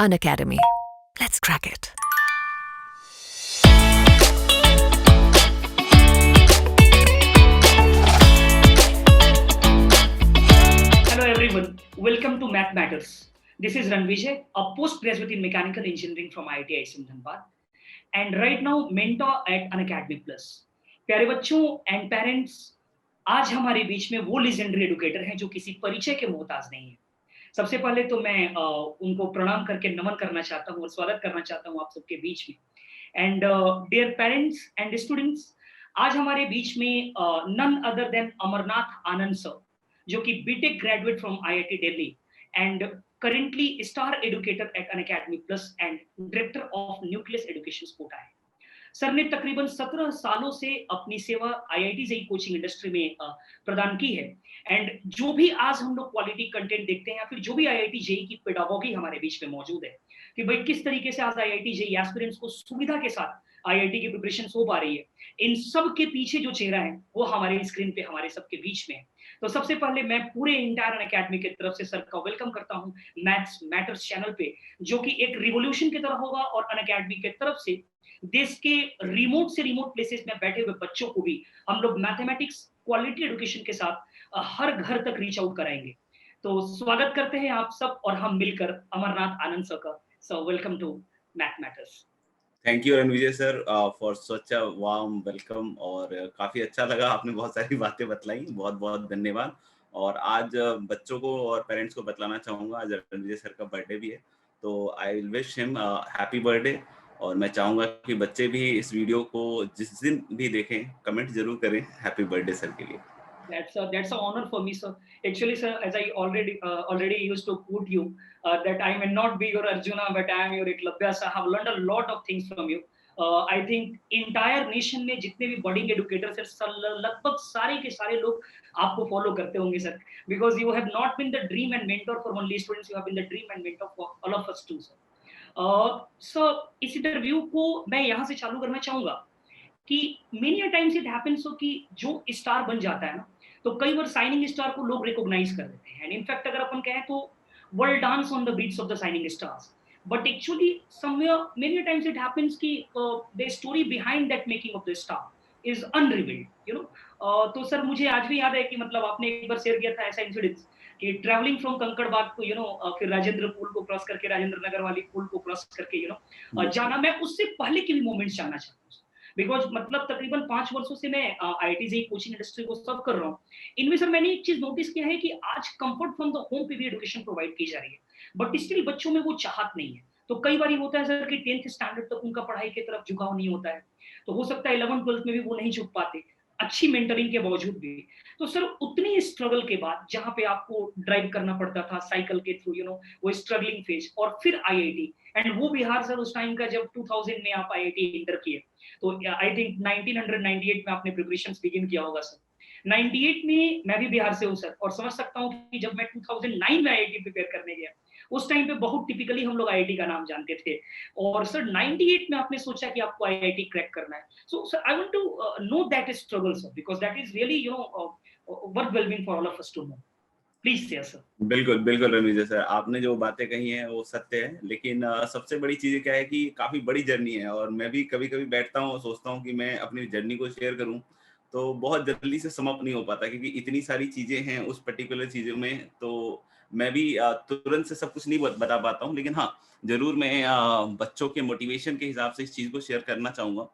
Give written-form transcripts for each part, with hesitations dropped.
Unacademy. Let's crack it. Hello everyone, welcome to Math Matters. This is Ranvijay, a postgraduate in mechanical engineering from IIT ISM Dhanbad, and right now mentor at Unacademy Plus. प्यारे बच्चों and parents, आज हमारे बीच में वो legendary educator हैं जो किसी परिचय के मोहताज नहीं है। सबसे पहले तो मैं उनको प्रणाम करके नमन करना चाहता हूँ और स्वागत करना चाहता हूँ आप सबके बीच में। And dear parents and students, आज हमारे बीच में none other than Amarnath Anand sir, जो कि B Tech graduate from IIT Delhi and currently star educator at Unacademy Plus and director of Nucleus Education Kota है। सर ने तकरीबन 17 सालों से अपनी सेवा आईआईटी जेईई कोचिंग इंडस्ट्री में प्रदान की है एंड जो भी आज हम लोग क्वालिटी कंटेंट देखते हैं या फिर जो भी आईआईटी जेईई की पेडागोगी हमारे बीच में मौजूद है कि भाई किस तरीके से आज आईआईटी जेईई एस्पिरेंट्स को सुविधा के साथ आईआईटी की प्रिपरेशन हो पा रही है, इन सब के पीछे जो चेहरा है वो हमारे स्क्रीन पे हमारे सबके बीच में है। तो सबसे पहले मैं पूरे इंटायर अनअकैडमी की तरफ से सर का वेलकम करता हूं मैथ्स मैटर्स चैनल पे, जो कि एक रिवॉल्यूशन की तरह होगा और अनअकैडमी की तरफ से देश के रिमोट से रिमोट प्लेसेस में बैठे हुए बच्चों को भी हम लोग मैथमेटिक्स क्वालिटी एजुकेशन के साथ हर घर तक रीच आउट कराएंगे। तो स्वागत करते हैं आप सब और हम मिलकर अमरनाथ आनंद सर का। So welcome to Math Matters. Thank you Ranvijay sir for such a warm welcome. और काफ़ी अच्छा लगा, आपने बहुत सारी बातें बतलाई, बहुत बहुत धन्यवाद। और आज बच्चों को और पेरेंट्स को बतलाना चाहूँगा, आज रणविजय सर का बर्थडे भी है, तो I will wish him happy birthday. और मैं चाहूँगा कि बच्चे भी इस वीडियो को जिस दिन भी देखें कमेंट जरूर करें हैप्पी बर्थडे सर के लिए। That's an honor for me, sir. Actually, sir, as I already used to quote you, that I may not be your Arjuna, but I am your Eklavya. Sir, I have learned a lot of things from you. I think entire nation में जितने भी budding educators हैं, लगभग सारे के सारे लोग आपको follow करते होंगे, sir. Because you have not been the dream and mentor for only students, you have been the dream and mentor for all of us too, sir. Sir, इस इंटरव्यू को मैं यहाँ से चालू करना चाहूँगा कि मेनी टाइम्स इट हैपेंस हो कि जो स्टार बन जाता है ना, तो कई बार साइनिंग स्टार को लोग रिकॉग्नाइज कर देते हैं एंड इनफैक्ट अगर अपन कहें तो world dance on the beats of the shining stars, but actually somewhere many times it happens कि the story behind that making of the star is unrevealed, you know. तो sir मुझे आज भी याद है कि मतलब आपने एक बार शेयर किया था ऐसा इंसिडेंस कि ट्रैवलिंग फ्रॉम कंकड़बाग को, यू नो, फिर राजेंद्र पुल को क्रॉस करके, राजेंद्र नगर वाली पुल को क्रॉस करके, यू नो, जाना। मैं उससे पहले के भी मोमेंट्स जानना चाहता हूँ बिकॉज मतलब तकरीबन 5 वर्षों से मैं आईआईटी जेईई कोचिंग इंडस्ट्री को सर्व कर रहा हूँ। इनमें सर मैंने एक चीज नोटिस किया है कि आज कंफर्ट फ्रॉम द होम पे भी एजुकेशन प्रोवाइड की जा रही है, बट स्टिल बच्चों में वो चाहत नहीं है। तो कई बार होता है सर कि 10th स्टैंडर्ड तक उनका पढ़ाई की तरफ झुकाव नहीं होता है, तो हो सकता है 11th 12th में भी वो नहीं झुक पाते अच्छी मेंटरिंग के बावजूद भी। तो सर उतनी स्ट्रगल के बाद जहाँ पे आपको ड्राइव करना पड़ता था साइकिल के थ्रू, यू नो, वो स्ट्रगलिंग फेज और फिर आईआईटी, एंड वो बिहार सर उस टाइम का जब 2000 में आप आईआईटी इंटर किए, तो आई थिंक 1998 में आपने प्रिपरेशंस बिगिन किया होगा सर। 98 में मैं भी बिहार से हूँ सर, और समझ सकता हूँ कि जब मैं 2009 में आईआईटी प्रिपेयर करने गया, उस टाइम पे बहुत टिपिकली हम लोग आईआईटी का नाम जानते थे, और सर 98 में आपने सोचा कि आपको आईआईटी क्रैक करना है। So sir I want to know that struggle sir, because that is really, you know, overwhelming for all of us to know. Please share sir. बिल्कुल बिल्कुल रणविजय सर, आपने जो बातें कही हैं वो सत्य है, लेकिन सबसे बड़ी चीज़ क्या है कि काफ़ी बड़ी जर्नी है। और मैं भी कभी-कभी बैठता हूँ और सोचता हूँ कि मैं अपनी जर्नी को शेयर करूँ, तो बहुत जल्दी से समाप्त नहीं हो पाता, क्योंकि इतनी सारी चीज़ें हैं उस पर्टिकुलर चीज़ों में। तो मैं भी तुरंत से सब कुछ नहीं बता पाता हूँ, लेकिन हाँ, ज़रूर मैं बच्चों के मोटिवेशन के हिसाब से इस चीज़ को शेयर करना चाहूँगा।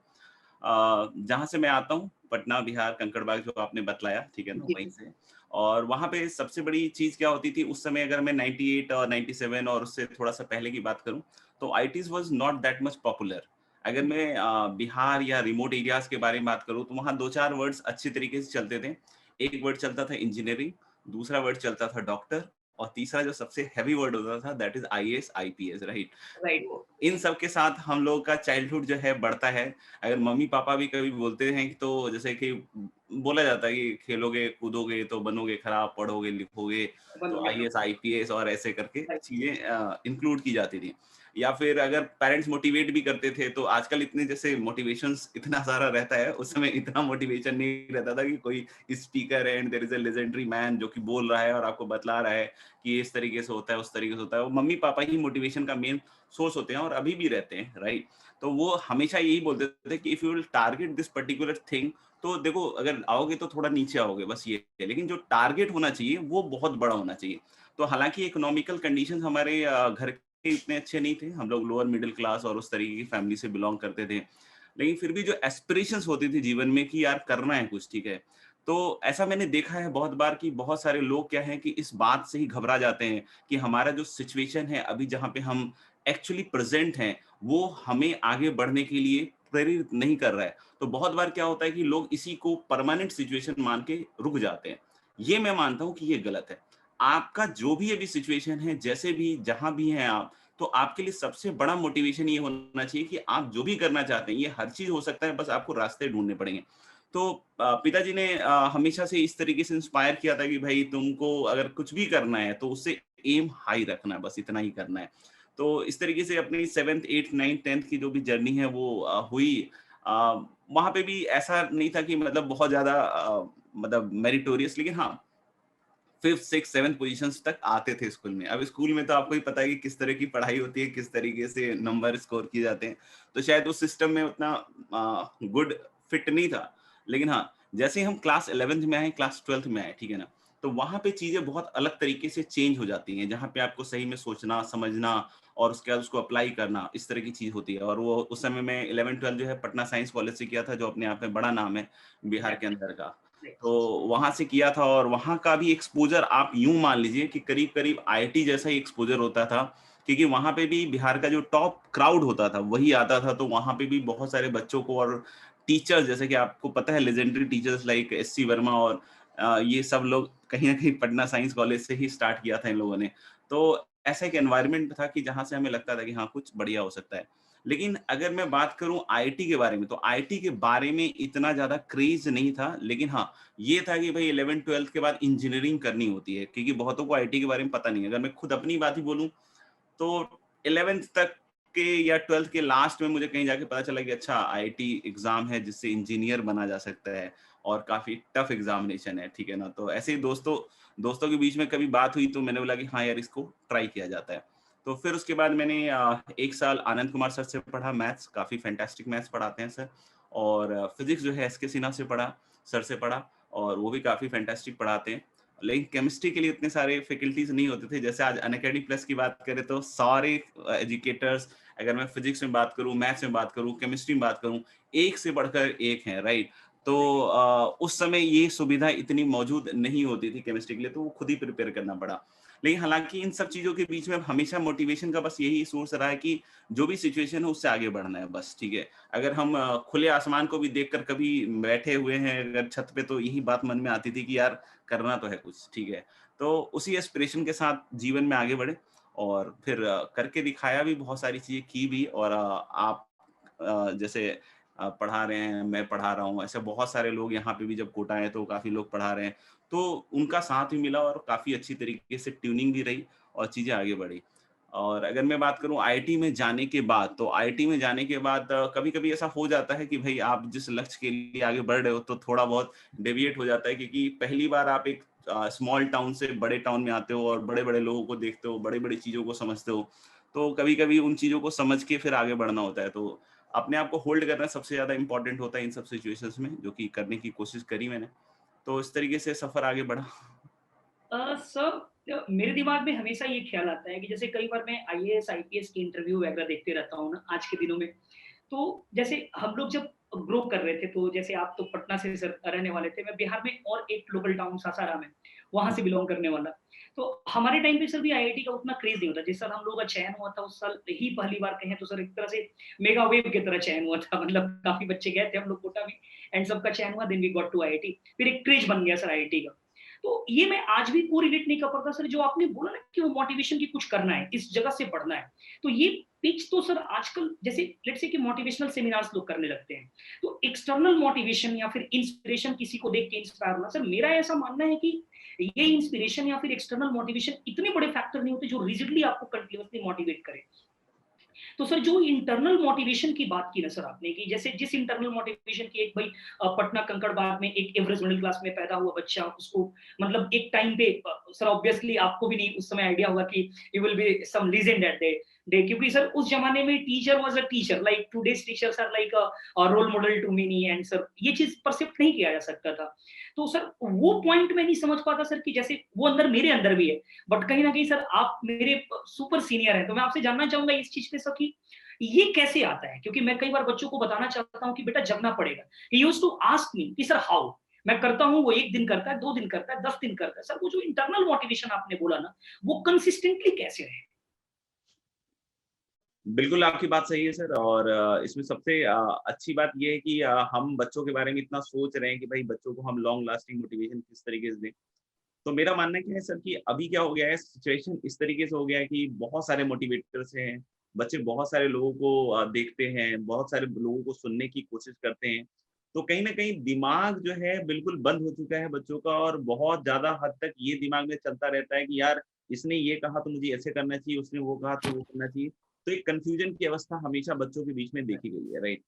जहाँ से मैं आता हूँ, पटना, बिहार, कंकड़बाग जो आपने बतलाया, ठीक है ना, वहीं से। और वहाँ पे सबसे बड़ी चीज़ क्या होती थी उस समय, अगर मैं 98 और 97 और उससे थोड़ा-सा पहले की बात करूँ, तो IITs was not that much popular. अगर मैं बिहार या रिमोट एरियाज़ के बारे में बात करूँ, तो वहाँ 2-4 वर्ड्स अच्छी तरीके से चलते थे। एक वर्ड चलता था इंजीनियरिंग, दूसरा वर्ड चलता था डॉक्टर, और तीसरा जो सबसे हेवी वर्ड होता था that is IAS, IPS, right? Right. तो इन सब के साथ हम लोग का चाइल्डहुड जो है बढ़ता है। अगर मम्मी-पापा भी कभी बोलते हैं कि, तो जैसे कि बोला जाता है कि खेलोगे कूदोगे तो बनोगे खराब, पढ़ोगे लिखोगे तो बनोगे आप। आईएएस आईपीएस और ऐसे करके राइट। चीजें इंक्लूड की जाती थी। या फिर अगर पेरेंट्स मोटिवेट भी करते थे तो आजकल इतने जैसे मोटिवेशंस इतना सारा रहता है, उस समय इतना मोटिवेशन नहीं रहता था कि कोई स्पीकर है and there is a legendary man जो कि बोल रहा है और आपको बतला रहा है कि ये इस तरीके से होता है उस तरीके से होता है। वो मम्मी पापा ही मोटिवेशन का मेन सोर्स होते हैं और अभी भी रहते हैं, राइट? तो वो हमेशा यही बोलते थे कि if you will target this particular thing, तो देखो अगर आओगे तो थोड़ा नीचे आओगे, बस ये है। लेकिन जो टारगेट होना चाहिए वो बहुत बड़ा होना चाहिए। तो हालांकि इकोनॉमिकल कंडीशंस हमारे घर के इतने अच्छे नहीं थे, हम लोग लोअर मिडिल क्लास और उस तरीके की फैमिली से बिलोंग करते थे, लेकिन फिर भी जो एस्पिरेशंस होती थी जीवन में कि यार करना है कुछ, ठीक है। तो ऐसा मैंने देखा है बहुत बार कि बहुत सारे लोग क्या है कि इस बात से ही घबरा जाते हैं कि हमारा जो सिचुएशन है अभी जहाँ पे हम एक्चुअली प्रेजेंट हैं, वो हमें आगे बढ़ने के लिए प्रेरित नहीं कर रहा है। तो बहुत बार क्या होता है कि लोग इसी को परमानेंट सिचुएशन मान के रुक जाते हैं। ये मैं मानता हूँ कि ये गलत है। आपका जो भी अभी सिचुएशन है, जैसे भी जहाँ भी हैं आप, तो आपके लिए सबसे बड़ा मोटिवेशन ये होना चाहिए कि आप जो भी करना चाहते हैं, ये हर चीज़ हो सकता है, बस आपको रास्ते ढूँढने पड़ेंगे। तो पिताजी ने हमेशा से इस तरीके से इंस्पायर किया था कि भाई तुमको अगर कुछ भी करना है तो उससे एम हाई रखना है, बस इतना ही करना है। तो इस तरीके से अपनी 7th, 8th, 9th, 10th की जो भी जर्नी है वो हुई। अ, वहाँ पे भी ऐसा नहीं था कि मतलब बहुत ज़्यादा मतलब मेरिटोरियस, लेकिन हाँ 5th, 6th, 7th पोज़ीशंस तक आते थे स्कूल में। अब स्कूल में तो आपको ही पता है कि किस तरह की पढ़ाई होती है, किस तरीके से नंबर स्कोर किए जाते हैं। तो शायद उस सिस्टम में उतना गुड फिट नहीं था। लेकिन हाँ, जैसे ही हम क्लास 11th में आए, क्लास 12th में आए, ठीक है ना? तो वहाँ पे चीज़ें बहुत अलग तरीके से चेंज हो जाती हैं, जहाँ पे आपको सही में सोचना, समझना और उसके बाद उसको अप्लाई करना, इस तरह की चीज़ होती है। और वो उस समय में 11th-12th जो है पटना साइंस कॉलेज से किया था, जो अपने आप में बड़ा नाम है बिहार के अंदर का। तो वहाँ से किया था और वहाँ का भी एक्सपोज़र आप यूँ मान लीजिए कि करीब-करीब आईआईटी जैसा ही एक्सपोज़र होता था, क्योंकि वहाँ पे भी बिहार का जो टॉप क्राउड होता था, वही आता था। तो वहाँ पे भी बहुत सारे बच्चों को और टीचर्स, जैसे कि आपको पता है legendary teachers like SC Verma और ये सब लोग कहीं न कहीं पटना साइंस कॉलेज से ही स्टार्ट किया था इन लोगों ने। तो ऐसा एक एनवायरनमेंट था कि जहाँ से हमें लगता था कि हाँ, कुछ बढ़िया हो सकता है। लेकिन अगर मैं बात करूँ आईआईटी के बारे में, तो आईआईटी के बारे में इतना ज़्यादा क्रेज़ नहीं था। लेकिन हाँ, ये था कि भाई 11th-12th के बाद इंजीनियरिंग करनी होती है, क्योंकि बहुतों को आईटी के बारे में पता नहीं है। अगर मैं खुद अपनी बात ही बोलूँ तो 11th तक के या 12th के लास्ट में मुझे कहीं जाके पता चला कि अच्छा आईआईटी एग्ज़ाम है जिससे इंजीनियर बना जा सकता है और काफ़ी टफ एग्ज़ामिनेशन है, ठीक है ना? तो ऐसे ही दोस्तों दोस्तों के बीच में कभी बात हुई तो मैंने बोला कि हाँ यार, इसको ट्राई किया जाता है। तो फिर उसके बाद मैंने 1 साल आनंद कुमार सर से पढ़ा मैथ्स, काफ़ी फैंटास्टिक मैथ्स पढ़ाते हैं सर। और फिज़िक्स जो है एसके सिन्हा से पढ़ा, सर से पढ़ा और वो भी काफ़ी फैंटास्टिक पढ़ाते हैं। लेकिन केमिस्ट्री के लिए इतने सारे फैकल्टीज़ नहीं होते थे। जैसे आज अनअकैडमी प्लस की बात करें तो सारे एजुकेटर्स, अगर मैं फिज़िक्स में बात करूँ, मैथ्स में बात करूँ, केमिस्ट्री में बात करूँ, एक से बढ़कर एक हैं, राइट? तो उस समय ये सुविधा इतनी मौजूद नहीं होती थी केमिस्ट्री के लिए, तो वो खुद ही प्रिपेयर करना पड़ा। लेकिन हालाँकि इन सब चीज़ों के बीच में हमेशा मोटिवेशन का बस यही सोर्स रहा है कि जो भी सिचुएशन है उससे आगे बढ़ना है बस, ठीक है? अगर हम खुले आसमान को भी देखकर कभी बैठे हुए हैं अगर छत पे, तो यही बात मन में आती थी कि यार करना तो है कुछ, ठीक है? तो उसी एस्पिरेशन के साथ जीवन में आगे बढ़े और फिर करके दिखाया भी, बहुत सारी चीज़ें की भी। और आप जैसे पढ़ा रहे हैं, मैं पढ़ा रहा हूँ, ऐसे बहुत सारे लोग यहाँ पे भी जब कोटा आए तो काफ़ी लोग पढ़ा रहे हैं। तो उनका साथ भी मिला और काफ़ी अच्छी तरीके से ट्यूनिंग भी रही और चीज़ें आगे बढ़ी। और अगर मैं बात करूँ आईआईटी में जाने के बाद, तो आईआईटी में जाने के बाद कभी-कभी ऐसा हो जाता है कि भई आप जिस लक्ष्य के लिए आगे बढ़ रहे हो तो थोड़ा बहुत डेविएट हो जाता है, क्योंकि पहली बार आप एक स्मॉल टाउन से बड़े टाउन में आते हो और बड़े-बड़े लोगों को देखते हो, बड़ी-बड़ी चीज़ों को समझते हो। तो कभी-कभी उन चीज़ों को समझ के फिर आगे बढ़ना होता है। तो अपने आप को होल्ड करना सबसे ज़्यादा इम्पोर्टेंट होता है इन सब सिचुएशंस में, जो कि करने की कोशिश करी मैंने। तो इस तरीके से सफ़र आगे बढ़ा। सर मेरे दिमाग में हमेशा ये ख्याल आता है कि जैसे कई बार मैं आईएएस, आईपीएस की इंटरव्यू वगैरह देखते रहता हूँ ना आज के दिनों में, तो जैसे हम लोग जब ग्रो कर रहे थे, तो जैसे आप तो पटना से सर रहने वाले थे, मैं बिहार में और एक लोकल टाउन सासाराम है, वहाँ से बिलॉन्ग करने वाला। तो हमारे टाइम पे सर भी आईआईटी का उतना क्रेज़ नहीं होता। जिस साल हम लोगों का चयन हुआ था, उस साल ही पहली बार कहें तो सर एक तरह से मेगा वेव की तरह चयन हुआ था। मतलब काफ़ी बच्चे गए थे हम लोग कोटा में एंड सबका चयन हुआ, then we got to IIT. फिर एक क्रेज़ बन गया सर आईआईटी का। तो ये मैं आज भी कोरिलेट नहीं कर पाता सर, जो आपने बोला ना कि वो मोटिवेशन की कुछ करना है, इस जगह से पढ़ना है। तो ये पिच तो सर आजकल जैसे लेट्स से कि मोटिवेशनल सेमिनार्स लोग करने लगते हैं। तो एक्सटर्नल मोटिवेशन या फिर इंस्पिरेशन किसी को देख के इंस्पायर होना, सर मेरा ऐसा मानना है कि ये इंस्पिरेशन या फिर एक्सटर्नल मोटिवेशन इतने बड़े फैक्टर नहीं होते जो रिजिडली आपको कंटिन्यूअसली मोटिवेट करे। तो सर जो इंटरनल मोटिवेशन की बात की ना सर आपने, कि जैसे जिस इंटरनल मोटिवेशन की एक भाई पटना कंकड़बाग में एक एवरेज मिडिल क्लास में पैदा हुआ बच्चा, उसको मतलब एक टाइम पे सर ऑब्वियसली आपको भी नहीं उस समय आइडिया होगा कि you will be some legend at day, क्योंकि सर उस जमाने में teacher was a teacher, like todays teachers are like a role model to me, and sir ये चीज परसेप्ट नहीं किया जा सकता था। तो सर वो पॉइंट मैं नहीं समझ पाता सर कि जैसे वो अंदर मेरे अंदर भी है, बट कहीं ना कहीं सर आप मेरे सुपर सीनियर हैं, तो मैं आपसे जानना चाहूंगा इस चीज पे सर कि ये कैसे आता है, क्योंकि मैं कई बार बच्चों को बताना चाहता हूँ कि बेटा जगना पड़ेगा। He used to ask me कि सर हाउ, मैं करता हूँ, वो 1 दिन करता है, 2 दिन करता है, 10 दिन करता है, सर वो जो इंटरनल मोटिवेशन आपने बोला ना, वो कंसिस्टेंटली कैसे रहे? बिल्कुल आपकी बात सही है सर। और इसमें सबसे अच्छी बात ये है कि हम बच्चों के बारे में इतना सोच रहे हैं कि भाई बच्चों को हम लॉन्ग लास्टिंग मोटिवेशन किस तरीके से दें। तो मेरा मानना क्या है सर कि अभी क्या हो गया है, सिचुएशन इस तरीके से हो गया है कि बहुत सारे मोटिवेटर्स हैं, बच्चे बहुत सारे लोगों को देखते हैं, बहुत सारे लोगों को सुनने की कोशिश करते हैं। तो कहीं न कहीं दिमाग जो है बिल्कुल बंद हो चुका है बच्चों का, और बहुत ज़्यादा हद तक ये दिमाग में चलता रहता है कि यार इसने ये कहा तो मुझे ऐसे करना चाहिए, उसने वो कहा तो वो करना चाहिए। तो एक कन्फ्यूजन की अवस्था हमेशा बच्चों के बीच में देखी गई है, राइट?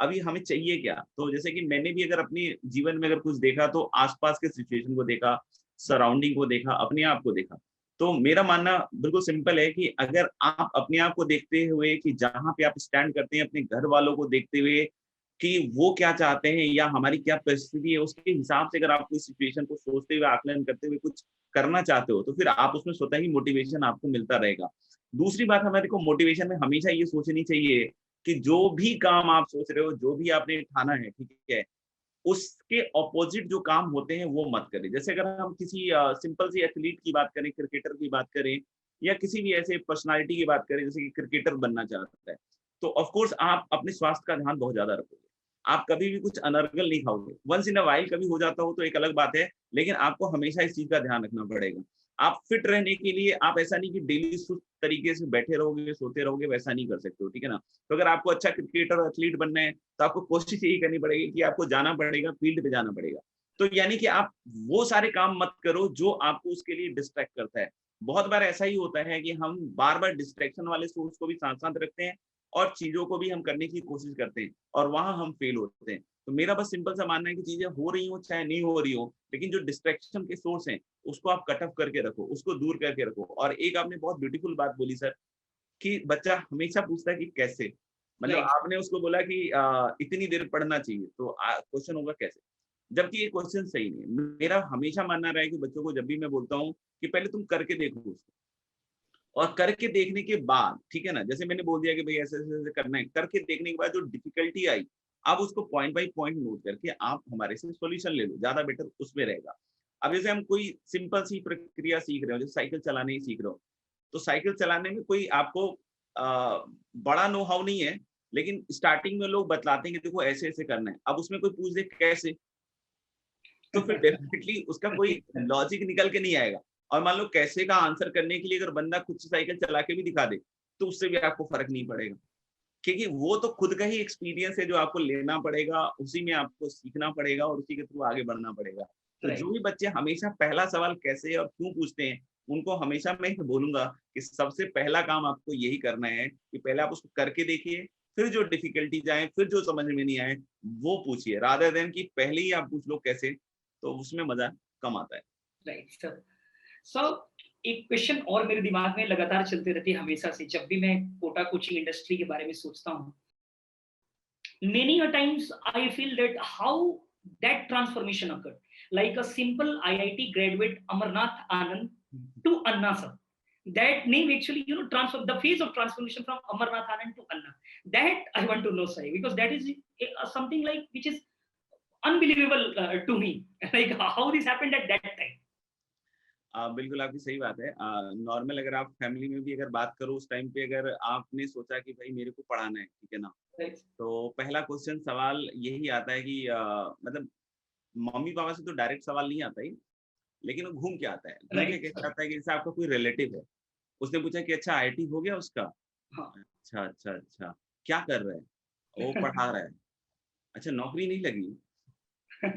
अभी हमें चाहिए क्या? तो जैसे कि मैंने भी अगर अपने जीवन में अगर कुछ देखा तो आस-पास के सिचुएशन को देखा, सराउंडिंग को देखा, अपने आप को देखा। तो मेरा मानना बिल्कुल सिंपल है कि अगर आप अपने आप को देखते हुए कि जहाँ पे आप स्टैंड करते हैं, अपने घर वालों को देखते हुए कि वो क्या चाहते हैं या हमारी क्या परिस्थिति है, उसके हिसाब से अगर आप कोई सिचुएशन को सोचते हुए, आकलन करते हुए कुछ करना चाहते हो, तो फिर आप उसमें स्वतः ही मोटिवेशन आपको मिलता रहेगा। दूसरी बात, हमारे को मोटिवेशन में हमेशा ये सोचनी चाहिए कि जो भी काम आप सोच रहे हो, जो भी आपने ठाना है, ठीक है? उसके ऑपोजिट जो काम होते हैं वो मत करें। जैसे अगर हम किसी सिंपल सी एथलीट की बात करें, क्रिकेटर की बात करें या किसी भी ऐसे पर्सनैलिटी की बात करें जैसे कि क्रिकेटर बनना चाहता है, तो ऑफ कोर्स आप अपने स्वास्थ्य का ध्यान बहुत ज़्यादा रखोगे। आप कभी भी कुछ अनर्गल नहीं खाओगे। वन्स इन अ व्हाइल कभी हो जाता हो तो एक अलग बात है, लेकिन आपको हमेशा इस चीज़ का ध्यान रखना पड़ेगा। आप फिट रहने के लिए आप ऐसा नहीं कि डेली सुस्त तरीके से बैठे रहोगे, सोते रहोगे, वैसा नहीं कर सकते हो, ठीक है ना? तो अगर आपको अच्छा क्रिकेटर, एथलीट बनना है, तो आपको कोशिश यही करनी पड़ेगी कि आपको जाना पड़ेगा, फील्ड पे जाना पड़ेगा। तो यानी कि आप वो सारे काम मत करो जो आपको उसके लिए डिस्ट्रैक्ट करता है। बहुत बार ऐसा ही होता है कि हम बार-बार डिस्ट्रैक्शन वाले सोर्स को भी साथ-साथ रखते हैं और चीज़ों को भी हम करने की कोशिश करते हैं और वहाँ हम फेल होते हैं। तो मेरा बस सिंपल सा मानना है कि चीज़ें हो रही हों, चाहे नहीं हो रही हों, लेकिन जो डिस्ट्रैक्शन के सोर्स हैं, उसको आप कट ऑफ करके रखो, उसको दूर करके रखो। और एक आपने बहुत ब्यूटीफुल बात बोली सर कि बच्चा हमेशा पूछता है कि कैसे? मतलब राइट। आपने उसको बोला कि इतनी देर पढ़ना चाहिए, तो क्वेश्चन होगा कैसे? जबकि ये क्वेश्चन सही नहीं है। मेरा हमेशा मानना रहा है कि बच्चों को जब भी मैं बोलता हूँ कि पहले तुम करके देखो उसको, और करके देखने के बाद, ठीक है ना? जैसे मैंने बोल दिया कि भई ऐसे-ऐसे करना है, करके देखने के बाद जो डिफिकल्टी आई, आप उसको पॉइंट बाय पॉइंट नोट करके आप हमारे से सॉल्यूशन ले लो, ज़्यादा बेटर उसमें रहेगा। अब जैसे हम कोई सिंपल सी प्रक्रिया सीख रहे हो, जैसे साइकिल चलाना ही सीख रहे हो, तो साइकिल चलाने में कोई आपको बड़ा नो हाउ नहीं है, लेकिन स्टार्टिंग में लोग बतलाते हैं कि देखो ऐसे-ऐसे करना है। अब उसमें कोई पूछ दे कैसे? तो फिर डेफिनिटली उसका कोई लॉजिक निकल के नहीं आएगा। और मान लो कैसे का आंसर करने के लिए अगर बंदा खुद से साइकिल चला के भी दिखा दे, तो उससे भी आपको फ़र्क नहीं पड़ेगा। क्योंकि वो तो खुद का ही एक्सपीरियंस है जो आपको लेना पड़ेगा, उसी में आपको सीखना पड़ेगा और उसी के थ्रू आगे बढ़ना पड़ेगा। तो जो राइट। भी बच्चे हमेशा पहला सवाल कैसे और क्यों पूछते हैं, उनको हमेशा मैं ये बोलूँगा कि सबसे पहला काम आपको यही करना है कि पहले आप उसको करके देखिए, फिर जो डिफिकल्टीज़ आएँ, फिर जो समझ में नहीं आए, वो पूछिए रादर देन कि पहले ही आप पूछ लो कैसे, तो उसमें मज़ा कम आता है। Right sir. सो एक क्वेश्चन और मेरे दिमाग में लगातार चलती रहती है हमेशा से, जब भी मैं कोटा कोचिंग इंडस्ट्री के बारे में सोचता हूँ। Many a times I feel that how that transformation occurred. Like a simple IIT graduate Amarnath Anand to Anna sir. That name actually, transform the phase of transformation from Amarnath Anand to Anna. That I want to know, Sai, because that is something like which is unbelievable to me. Like how this happened at that time. बिल्कुल आपकी सही बात है। Normal अगर आप family में भी अगर बात करो उस टाइम पे अगर आपने सोचा कि भाई मेरे को पढ़ाना है, ठीक है ना? Right. तो पहला क्वेश्चन सवाल यही आता है कि मतलब मम्मी-पापा से तो डायरेक्ट सवाल नहीं आता ही, लेकिन वो घूम के आता है। घूम के राइट कैसे सर। आता है कि जैसे आपका कोई रिलेटिव है, उसने पूछा कि अच्छा आईआईटी हो गया उसका? हाँ। अच्छा, अच्छा, अच्छा। क्या कर रहा है? वो पढ़ा रहा है। अच्छा नौकरी नहीं लगी?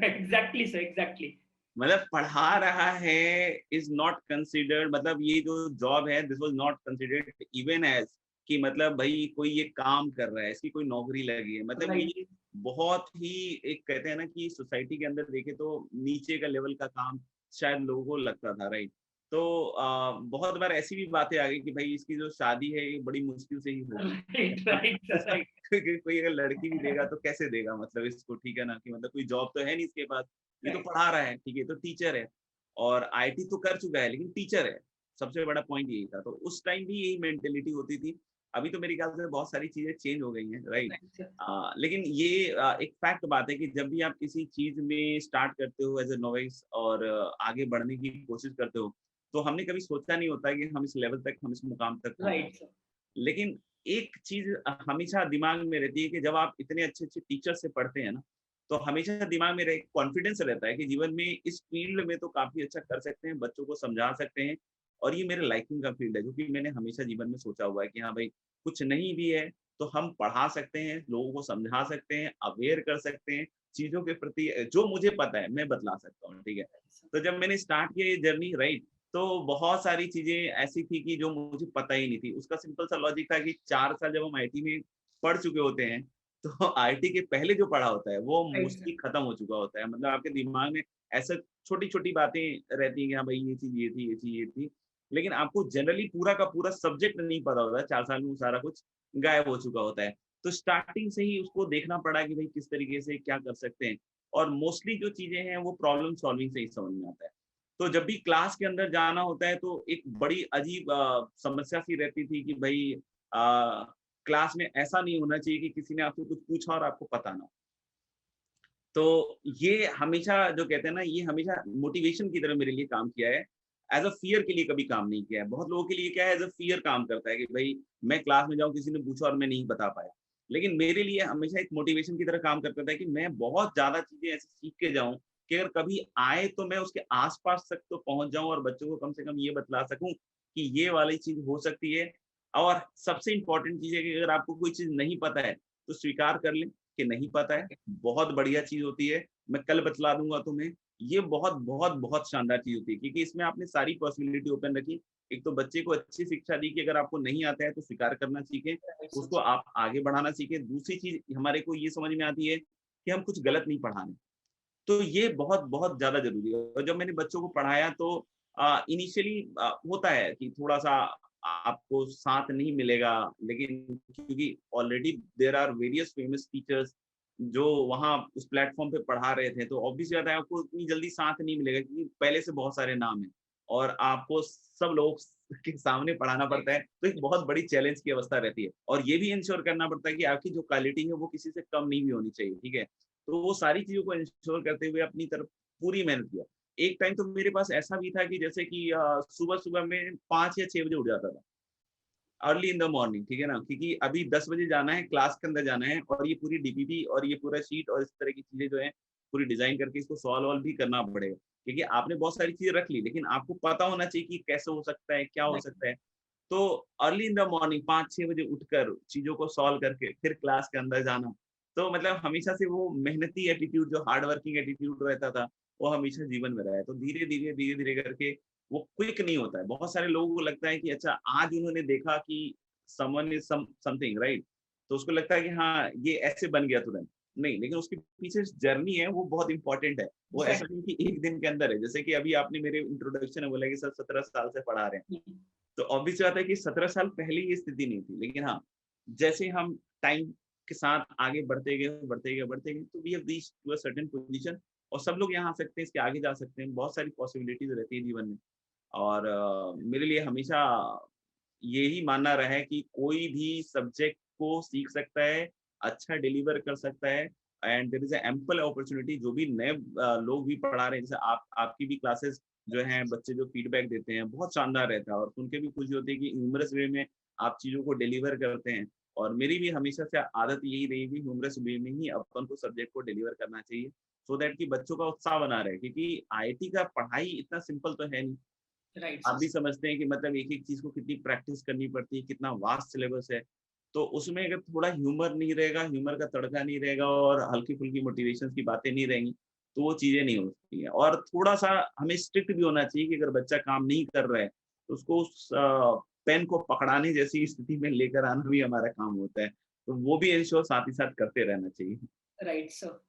Exactly sir, exactly. मतलब पढ़ा रहा है इज़ नॉट कंसिडर्ड, मतलब ये जो जॉब है this was not considered even as कि मतलब भई कोई ये काम कर रहा है, इसकी कोई नौकरी लगी है। मतलब राइट। ये बहुत ही एक कहते हैं ना कि सोसाइटी के अंदर देखें तो नीचे का लेवल का काम शायद लोगों को लगता था, राइट? तो बहुत बार ऐसी भी बातें आ गई कि भई इसकी जो शादी है ये बड़ी मुश्किल से ही होगी। Right, right sir, right. क्योंकि कोई अगर लड़की भी देगा तो कैसे देगा मतलब इसको, ठीक है ना? कि मतलब कोई जॉब तो है नहीं इसके पास। ये तो राइट। पढ़ा रहा है, ठीक है, तो टीचर है और आईटी तो कर चुका है लेकिन टीचर है। सबसे बड़ा पॉइंट यही था। तो उस टाइम भी यही मेंटालिटी होती थी। अभी तो मेरे ख्याल से बहुत सारी चीज़ें चेंज हो गई हैं, राइट? Right sir. लेकिन ये एक फैक्ट बात है कि जब भी आप किसी चीज़ में स्टार्ट करते हो एज़ अ नोवाइस और आगे बढ़ने की कोशिश करते हो, तो हमने कभी सोचा नहीं होता है कि हम इस लेवल तक, हम इस मुकाम तक पहुँचे। Right sir. लेकिन एक चीज़ हमेशा दिमाग में रहती है कि जब आप इतने अच्छे-अच्छे टीचर से पढ़ते हैं ना, तो हमेशा दिमाग में एक कॉन्फिडेंस रहता है कि जीवन में इस फ़ील्ड में तो काफ़ी अच्छा कर सकते हैं, बच्चों को समझा सकते हैं और ये मेरे लाइकिंग का फ़ील्ड है, जो कि मैंने हमेशा जीवन में सोचा हुआ है कि हाँ भाई, कुछ नहीं भी है, तो हम पढ़ा सकते हैं, लोगों को समझा सकते हैं, अवेयर कर सकते हैं, चीज़ों के प्रति जो मुझे पता है, मैं बतला सकता हूँ, ठीक है? तो जब मैंने स्टार्ट किया ये जर्नी, राइट, तो बहुत सारी चीज़ें ऐसी थी कि जो मुझे पता ही नहीं थी। उसका सिंपल सा लॉजिक था कि 4 साल जब हम आईटी में पढ़ चुके होते हैं, तो आईटी के पहले जो पढ़ा होता है, वो राइट मोस्टली सर। खत्म हो चुका होता है। मतलब आपके दिमाग में ऐसा छोटी-छोटी बातें रहती हैं कि हाँ भाई, ये चीज़ ये थी, ये चीज़ ये थी। लेकिन आपको जनरली पूरा का पूरा सब्जेक्ट नहीं पता होता है, 4 साल में वो सारा कुछ गायब हो चुका होता है। तो स्टार्टिंग से ही उसको देखना पड़ा कि भई किस तरीके से क्या कर सकते हैं और मोस्टली जो चीज़ें हैं, वो प्रॉब्लम सॉल्विंग से ही समझ में आता है। तो जब भी क्लास के अंदर जाना होता है तो एक बड़ी अजीब समस्या सी रहती थी कि भाई क्लास में ऐसा नहीं होना चाहिए कि किसी ने आपसे कुछ पूछा और आपको पता ना हो। तो ये हमेशा जो कहते हैं ना, ये हमेशा मोटिवेशन की तरह मेरे लिए काम किया है। एज़ अ फ़ियर के लिए कभी काम नहीं किया है। बहुत लोगों के लिए क्या है, एज़ अ फ़ियर काम करता है कि भई मैं क्लास में जाऊँ, किसी ने पूछा और मैं नहीं बता पाया। लेकिन मेरे लिए हमेशा एक मोटिवेशन की तरह काम करता था कि मैं बहुत ज़्यादा चीज़ें ऐसी सीख के जाऊँ कि अगर कभी आए तो मैं उसके आस-पास तक तो पहुँच जाऊँ और बच्चों को कम से कम ये बतला सकूँ कि ये वाली चीज़ हो सकती है। और सबसे इम्पोर्टेंट चीज़ है कि अगर आपको कोई चीज़ नहीं पता है, तो स्वीकार कर लें कि नहीं पता है। बहुत बढ़िया चीज़ होती है, मैं कल बतला दूँगा तुम्हें। ये बहुत, बहुत, बहुत शानदार चीज़ होती है क्योंकि इसमें आपने सारी पॉसिबिलिटी ओपन रखी। एक तो बच्चे को अच्छी शिक्षा दी कि अगर आपको नहीं आता है तो स्वीकार करना सीखें, राइट सर। उसको आप आगे बढ़ाना सीखें। दूसरी चीज़ हमारे को ये समझ में आती है कि हम कुछ गलत नहीं पढ़ा रहे। तो ये बहुत, बहुत ज़्यादा ज़रूरी है और जब मैंने बच्चों को पढ़ाया तो इनिशियली होता है कि थोड़ा-सा आपको साथ नहीं मिलेगा, लेकिन क्योंकि already there are various famous teachers जो वहाँ उस प्लेटफ़ॉर्म पे पढ़ा रहे थे, तो ऑब्वियस सी बात है आपको इतनी जल्दी साथ नहीं मिलेगा क्योंकि पहले से बहुत सारे नाम हैं और आपको सब लोग के सामने पढ़ाना राइट। पड़ता है, तो एक बहुत बड़ी चैलेंज की अवस्था रहती है और ये भी इंश्योर करना पड़ता है कि आपकी जो क्वालिटी है वो किसी से कम नहीं भी होनी चाहिए, ठीक है? तो वो सारी चीज़ों को इंश्योर करते हुए अपनी तरफ पूरी मेहनत किया। एक टाइम तो मेरे पास ऐसा भी था कि जैसे कि सुबह-सुबह मैं 5 या 6 बजे उठ जाता था। अर्ली इन द मॉर्निंग, ठीक है ना? क्योंकि अभी 10 बजे जाना है, क्लास के अंदर जाना है और ये पूरी डीपीपी और ये पूरा शीट और इस तरह की चीज़ें जो हैं, पूरी डिज़ाइन करके इसको सॉल्व-वॉल्व भी करना पड़ेगा। क्योंकि आपने बहुत सारी चीज़ें रख ली, लेकिन आपको पता होना चाहिए कि कैसे हो सकता है, क्या हो राइट। सकता है। तो अर्ली इन द मॉर्निंग 5-6 बजे उठकर चीज़ों को सॉल्व करके फिर क्लास के अंदर जाना। तो मतलब हमेशा से वो मेहनती एटीट्यूड जो हार्ड वर्किंग एटीट्यूड रहता था, वो हमेशा जीवन में रहा है। तो धीरे-धीरे, धीरे-धीरे करके वो क्विक नहीं होता है। बहुत सारे लोगों को लगता है कि अच्छा आज उन्होंने देखा कि समवन इज़ समथिंग राइट? तो उसको लगता है कि हाँ, ये ऐसे बन गया तुरंत। नहीं, लेकिन उसके पीछे जर्नी है वो बहुत इम्पोर्टेंट है। वो ऐसा एग्जैक्टली। नहीं कि एक दिन के अंदर है। जैसे कि अभी आपने मेरे इंट्रोडक्शन में बोला कि सर 17 साल से पढ़ा रहे हैं। तो ऑब्वियस सी बात है कि 17 साल पहले ये स्थिति नहीं थी। लेकिन हाँ, जैसे हम टाइम के साथ आगे बढ़ते गए, बढ़ते गए, बढ़ते गए तो we have reached to a certain position और सब लोग यहाँ आ सकते हैं, इसके आगे जा सकते हैं। बहुत सारी पॉसिबिलिटीज़ रहती है जीवन में और मेरे लिए हमेशा यही मानना रहा है कि कोई भी सब्जेक्ट को सीख सकता है, अच्छा डिलीवर कर सकता है and there is a ample opportunity जो भी नए लोग भी पढ़ा रहे हैं, जैसे आप आपकी भी क्लासेस जो हैं, बच्चे जो फीडबैक देते हैं, बहुत शानदार रहता है और सुन के भी खुशी होती है कि ह्यूमरस वे में आप चीज़ों को डिलीवर करते हैं और मेरी भी हमेशा से आदत यही रही कि ह्यूमरस वे में ही अपन को सब्जेक्ट को डिलीवर करना चाहिए सो दैट कि बच्चों का उत्साह बना रहे, क्योंकि आईआईटी का पढ़ाई इतना सिंपल तो है नहीं। राइट आप भी सर। समझते हैं कि मतलब एक-एक चीज़ को कितनी प्रैक्टिस करनी पड़ती है, कितना वास्ट सिलेबस है। तो उसमें अगर थोड़ा ह्यूमर नहीं रहेगा, ह्यूमर का तड़का नहीं रहेगा और हल्की-फुल्की मोटिवेशन की बातें नहीं रहेंगी, तो वो चीज़ें नहीं हो सकती हैं। और थोड़ा-सा हमें स्ट्रिक्ट भी होना चाहिए कि अगर बच्चा काम नहीं कर रहा है, तो उसको उस पेन को पकड़ाने जैसी स्थिति में लेकर आना भी हमारा काम होता है। तो वो भी एंश्योर साथ ही साथ करते रहना चाहिए। Right sir.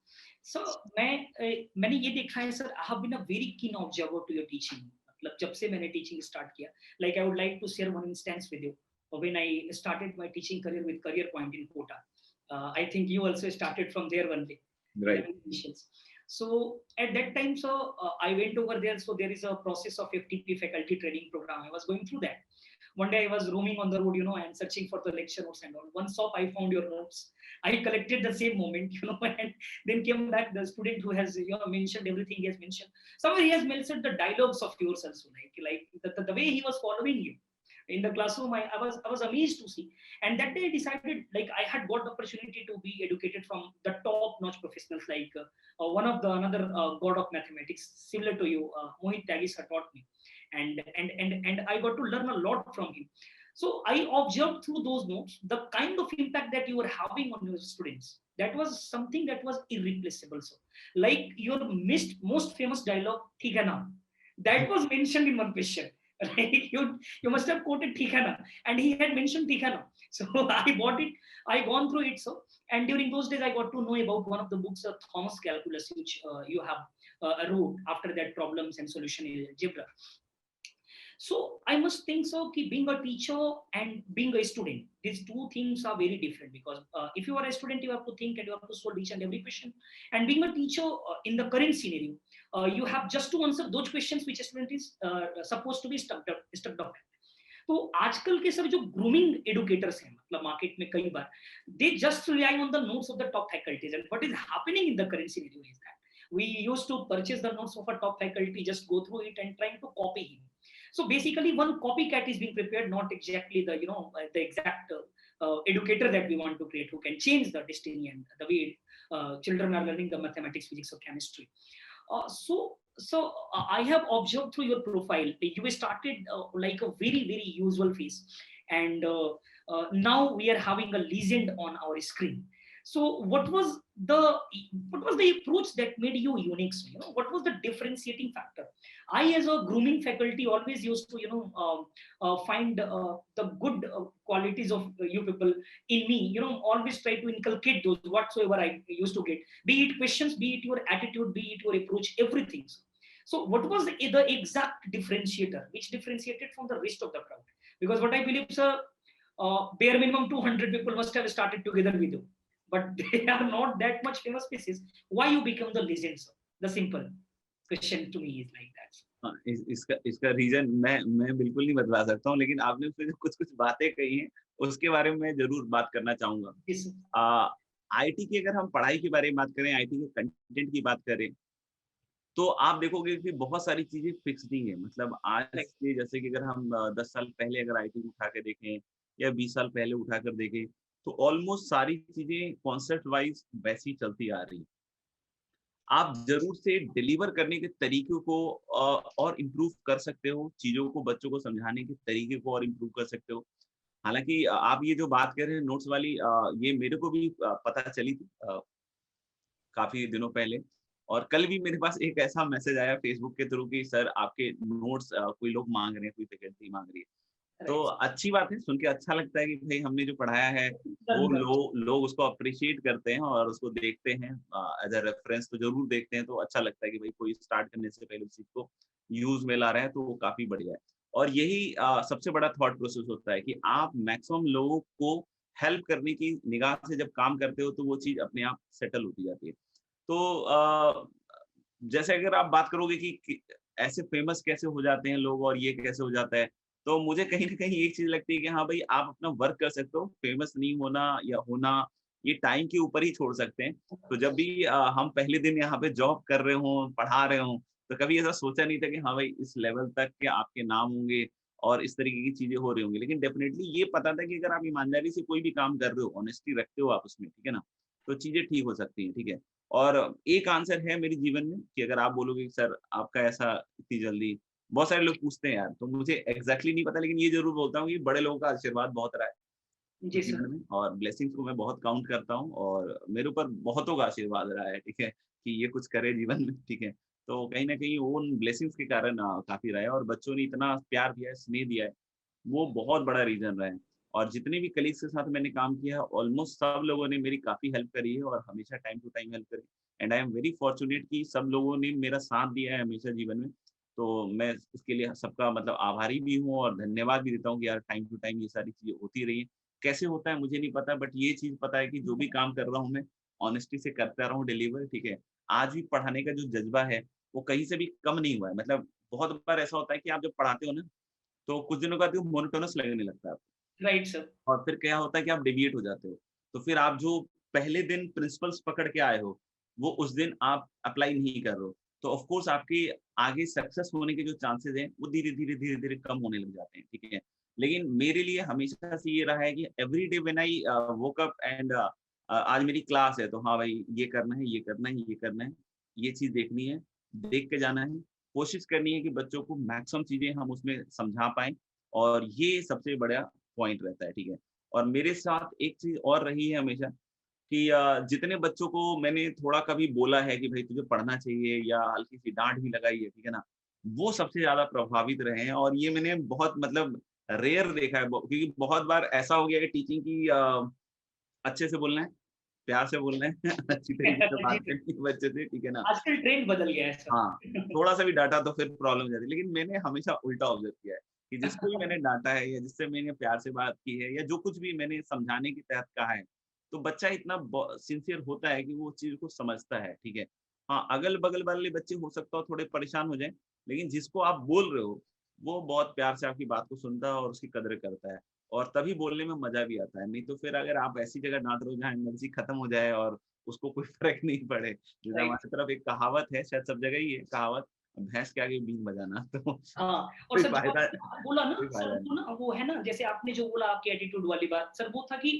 सो मैंने ये देखा है sir, I have been a very keen observer to your teaching. मतलब जब से मैंने टीचिंग स्टार्ट किया, like I would like to share one instance with you. When I started my teaching career with career point in Kota, I think you also started from there only in the right, initials. So at that time, so I went over there. So there is a process of FTP faculty training program. I was going through that. One day I was roaming on the road, and searching for the lecture notes and all. One shop I found your notes. I collected the same moment, and then came back the student who has mentioned everything he has mentioned. Somewhere he has mentioned the dialogues of yours also, like the way he was following you in the classroom. I was amazed to see. And that day I decided, like, I had got the opportunity to be educated from the top notch professionals, like one of the another god of mathematics, similar to you, Mohit Tagis had taught me. And I got to learn a lot from him. So I observed through those notes the kind of impact that you were having on your students. That was something that was irreplaceable. So, like your most famous dialogue, "Theek hai na," that was mentioned in one question. Right? You must have quoted "Theek hai na," and he had mentioned "Theek hai na." So I bought it. I gone through it. So, and during those days, I got to know about one of the books, Thomas Calculus, which you have wrote after that, Problems and Solution in Algebra. So I must think so. Ki being a teacher and being a student, these two things are very different, because if you are a student, you have to think and you have to solve each and every question. And being a teacher, in the current scenario, you have just to answer those questions which a student is supposed to be stuck up. तो आजकल के sir जो grooming educators हैं, मतलब market में कई बार they just rely on the notes of the top faculties, and what is happening in the current scenario is that we used to purchase the notes of a top faculty, just go through it and trying to copy him. So basically one copycat is being prepared, not exactly the the exact educator that we want to create, who can change the destiny and the way children are learning the mathematics, physics or chemistry. I have observed through your profile, you started like a very very usual face, and now we are having a legend on our screen. So what was the approach that made you unique? So, what was the differentiating factor? I, as a grooming faculty, always used to find the good qualities of you people in me. Always try to inculcate those whatsoever I used to get. Be it questions, be it your attitude, be it your approach, everything. So what was the exact differentiator, which differentiated from the rest of the crowd? Because what I believe, sir, bare minimum 200 people must have started together with you, but they are not that much famous species. Why you become the legend, sir? The simple question to me is like that. हाँ, इसका reason मैं बिल्कुल नहीं बतला सकता हूँ, लेकिन आपने उसमें जो कुछ-कुछ बातें कही हैं, उसके बारे में मैं ज़रूर बात करना चाहूँगा। Yes, sir. आईटी की अगर हम पढ़ाई के बारे में बात करें, आईटी के कंटेंट की बात करें, तो आप देखोगे कि बहुत सारी चीज़ें फिक्स नहीं है। मतलब आज Right. के जैसे कि अगर हम 10 साल पहले अगर आईटी को उठा के देखें या 20 साल पहले उठाकर देखें, तो ऑलमोस्ट सारी चीज़ें कॉन्सेप्ट वाइज़ वैसी चलती आ रही हैं। आप ज़रूर से डिलीवर करने के तरीकों को और इम्प्रूव कर सकते हो, चीज़ों को बच्चों को समझाने के तरीके को और इम्प्रूव कर सकते हो। हालाँकि आप ये जो बात कर रहे हैं नोट्स वाली, ये मेरे को भी पता चली थी काफ़ी दिनों पहले, और कल भी मेरे पास एक ऐसा मैसेज आया फ़ेसबुक के थ्रू कि सर आपके नोट्स कोई लोग माँग रहे हैं, कोई फैकल्टी माँग रही है। तो Right. अच्छी बात है, सुन के अच्छा लगता है कि भई हमने जो पढ़ाया है, वो Done well. लोग उसको एप्रिशिएट करते हैं और उसको देखते हैं, एज़ अ रेफरेंस तो ज़रूर देखते हैं, तो अच्छा लगता है कि भई कोई स्टार्ट करने से पहले उस चीज़ को यूज़ में ला रहा है, तो वो काफ़ी बढ़िया है। और यही सबसे बड़ा थॉट प्रोसेस होता है कि आप मैक्सिमम लोगों को हेल्प करने की निगाह से जब काम करते हो, तो वो चीज़ अपने आप सेटल होती जाती है। तो जैसे अगर आप बात करोगे कि ऐसे फेमस कैसे हो जाते हैं लोग और ये कैसे हो जाता है, तो मुझे कहीं न कहीं एक चीज़ लगती है कि हाँ भाई, आप अपना वर्क कर सकते हो, फेमस नहीं होना या होना, ये टाइम के ऊपर ही छोड़ सकते हैं। तो जब भी हम पहले दिन यहाँ पे जॉब कर रहे हों, पढ़ा रहे हों, तो कभी ऐसा सोचा नहीं था कि हाँ भाई, इस लेवल तक के आपके नाम होंगे और इस तरीके की चीज़ें हो रही होंगी। लेकिन डेफ़िनेटली ये पता था कि अगर आप ईमानदारी से कोई भी काम कर रहे हो, ऑनेस्टी रखते हो आप उसमें, ठीक है ना? तो चीज़ें ठीक हो सकती हैं, ठीक है? और एक आंसर है मेरे जीवन में कि अगर आप बोलोगे कि सर आपका ऐसा इतनी जल्दी, बहुत सारे लोग पूछते हैं यार, तो मुझे एग्ज़ैक्टली नहीं पता, लेकिन ये ज़रूर बोलता हूँ कि बड़े लोगों का आशीर्वाद बहुत रहा है जी सर। जीवन में, और ब्लेसिंग्स को मैं बहुत काउंट करता हूँ, और मेरे ऊपर बहुतों का आशीर्वाद रहा है, ठीक है? कि ये कुछ करे जीवन में, ठीक है? तो कहीं न कहीं वो उन ब्लेसिंग्स के कारण काफ़ी रहा है, और बच्चों ने इतना प्यार दिया है, स्नेह दिया है, वो बहुत बड़ा रीज़न रहा है। और जितने भी कलीग्स के साथ मैंने काम किया है, ऑलमोस्ट सब लोगों ने मेरी काफ़ी हेल्प करी है, और हमेशा टाइम टू टाइम हेल्प करी। And I am very fortunate कि सब लोगों ने मेरा साथ दिया है हमेशा जीवन में। तो मैं इसके लिए सबका मतलब आभारी भी हूँ, और धन्यवाद भी देता हूँ कि यार टाइम टू टाइम ये सारी चीज़ें होती रही हैं। कैसे होता है मुझे नहीं पता, बट ये चीज़ पता है कि जो भी काम कर रहा हूँ मैं, ऑनेस्टी से करता रहा हूँ डिलीवर, ठीक है? आज भी पढ़ाने का जो जज़्बा है, वो कहीं से भी कम नहीं हुआ है। मतलब बहुत बार ऐसा होता है कि आप जब पढ़ाते हो ना, तो कुछ दिनों बाद वो मोनोटोनस लगने लगता है आपको, राइट सर। और फिर क्या होता है कि आप डेविएट हो जाते हो। तो फिर आप जो पहले दिन प्रिंसिपल्स पकड़ के आए हो, वो उस दिन आप अप्लाई नहीं कर रहे हो। तो ऑफ कोर्स आपके आगे सक्सेस होने के जो चांसेज़ हैं, वो धीरे-धीरे, धीरे-धीरे कम होने लग जाते हैं, ठीक है? लेकिन मेरे लिए हमेशा से ये रहा है कि every day when I woke up and आज मेरी क्लास है, तो हाँ भाई, ये करना है, ये करना है, ये करना है, ये चीज़ देखनी है, देख के जाना है। कोशिश करनी है कि बच्चों को मैक्सिमम चीज़ें हम उसमें समझा पाएँ, और ये सबसे बड़ा पॉइंट रहता है, ठीक है? और मेरे साथ एक चीज़ और रही है हमेशा कि जितने बच्चों को मैंने थोड़ा कभी बोला है कि भई तुझे पढ़ना चाहिए, या हल्की-सी डाँट भी लगाई है, ठीक है ना? वो सबसे ज़्यादा प्रभावित रहे हैं, और ये मैंने बहुत मतलब रेयर देखा है, ब क्योंकि बहुत बार ऐसा हो गया है टीचिंग की, अच्छे से बोलना है, प्यार से बोलना है, अच्छी तरीके से जी बात सर। करनी है बच्चे से, ठीक है ना? आजकल ट्रेंड बदल गया है हाँ, सर। थोड़ा-सा भी डाँटा तो फिर प्रॉब्लम हो जाती है। लेकिन मैंने हमेशा उल्टा ऑब्ज़र्व किया है कि जिसको भी मैंने डाँटा है, या जिससे मैंने प्यार से बात की है, या जो कुछ भी मैंने समझाने के तहत कहा है, तो बच्चा इतना ब सिंसियर होता है कि वो चीज़ को समझता है, ठीक है? हाँ, अगल-बगल वाले बच्चे हो सकता है थोड़े परेशान हो जाएँ, लेकिन जिसको आप बोल रहे हो, वो बहुत प्यार से आपकी बात को सुनता है और उसकी कदर करता है, और तभी बोलने में मज़ा भी आता है। नहीं तो फिर अगर आप ऐसी जगह डाँट रहे हो जहाँ एनर्जी खत्म हो जाए और उसको कोई फ़र्क नहीं पड़े, जैसे राइट। हमारी तरफ एक कहावत है, शायद सब जगह ही है कहावत, भैंस के आगे बीन बजाना, तो हाँ, और कोई सर जो फ़ायदा आपने बोला ना कोई सर, फ़ायदा नहीं। वो ना वो है ना, जैसे आपने जो बोला आपकी एटीट्यूड वाली बात, सर वो था कि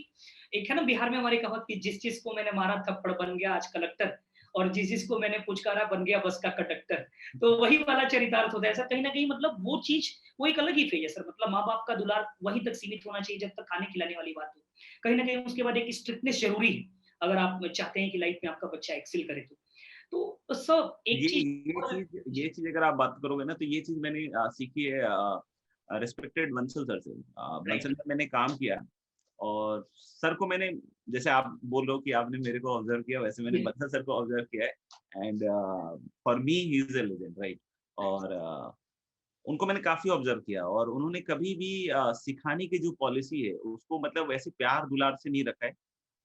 एक है ना बिहार में हमारी कहावत कि जिस को मैंने मारा थप्पड़ बन गया आज कलेक्टर, और जिस को मैंने पुचकारा बन गया बस का कंडक्टर। तो वही वाला चरितार्थ होता है सर, कहीं न कहीं मतलब वो चीज़, वो एक अलग ही फ़ेज़ है सर, मतलब माँ-बाप का दुलार वहीं तक सीमित होना चाहिए जब तक खाने खिलाने वाली बात हो। कहीं न कहीं उसके बाद एक स्ट्रिक्टनेस ज़रूरी है, अगर आप चाहते हैं कि लाइफ़ में आपका बच्चा एक्सेल करे तो। तो सर एक ये चीज़ ये और चीज़ ये जी, चीज़ अगर आप बात करोगे ना, तो ये चीज़ मैंने सीखी है रिस्पेक्टेड बंसल सर से। बंसल राइट, में मैंने काम किया, और सर को मैंने, जैसे आप बोल रहे हो कि आपने मेरे को ऑब्ज़र्व किया, वैसे मैंने जी, बंसल सर को ऑब्ज़र्व किया है, and for me he is a legend, right? Right, और उनको मैंने काफ़ी ऑब्ज़र्व किया, और उन्होंने कभी भी सिखाने की जो पॉलिसी है, उसको मतलब वैसे प्यार-दुलार से नहीं रखा है।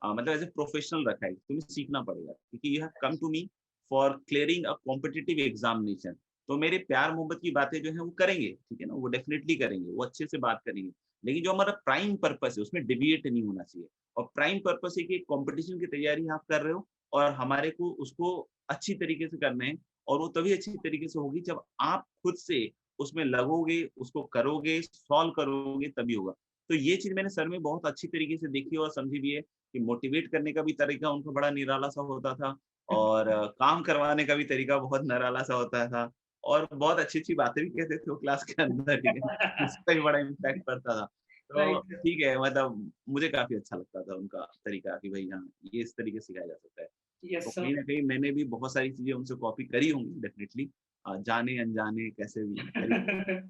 मतलब एज़ अ प्रोफ़ेशनल रखा है, तुम्हें सीखना पड़ेगा, क्योंकि you have come to me for clearing a competitive examination. तो मेरे प्यार-मोहब्बत की बातें जो हैं वो करेंगे, ठीक है ना? वो डेफ़िनिटली करेंगे, वो अच्छे से बात करेंगे। लेकिन जो हमारा प्राइम पर्पज़ है, उसमें डेविएट नहीं होना चाहिए, और प्राइम पर्पज़ है कि एक कॉम्पिटिशन की तैयारी आप कर रहे हो, और हमारे को उसको अच्छी तरीके से करना है, और वो तभी अच्छी तरीके से होगी जब आप खुद से उसमें लगोगे, उसको करोगे, सॉल्व करोगे, तभी होगा। तो ये चीज़ मैंने सर में बहुत अच्छी तरीके से देखी और समझी भी है कि मोटिवेट करने का भी तरीका उनका बड़ा निराला-सा होता था, और काम करवाने का भी तरीका बहुत निराला-सा होता था, और बहुत अच्छी-अच्छी बातें भी कहते थे वो क्लास के अंदर, ठीक है? उसका भी बड़ा इम्पैक्ट पड़ता था। तो राइट, ठीक है, मतलब मुझे काफ़ी अच्छा लगता था उनका तरीका कि भई हाँ, ये इस तरीके से सिखाया जा सकता है। तो यस सर। कहीं न कहीं मैंने भी बहुत सारी चीज़ें उनसे कॉपी करी होंगी डेफ़िनिटली, जाने-अनजाने कैसे भी करी।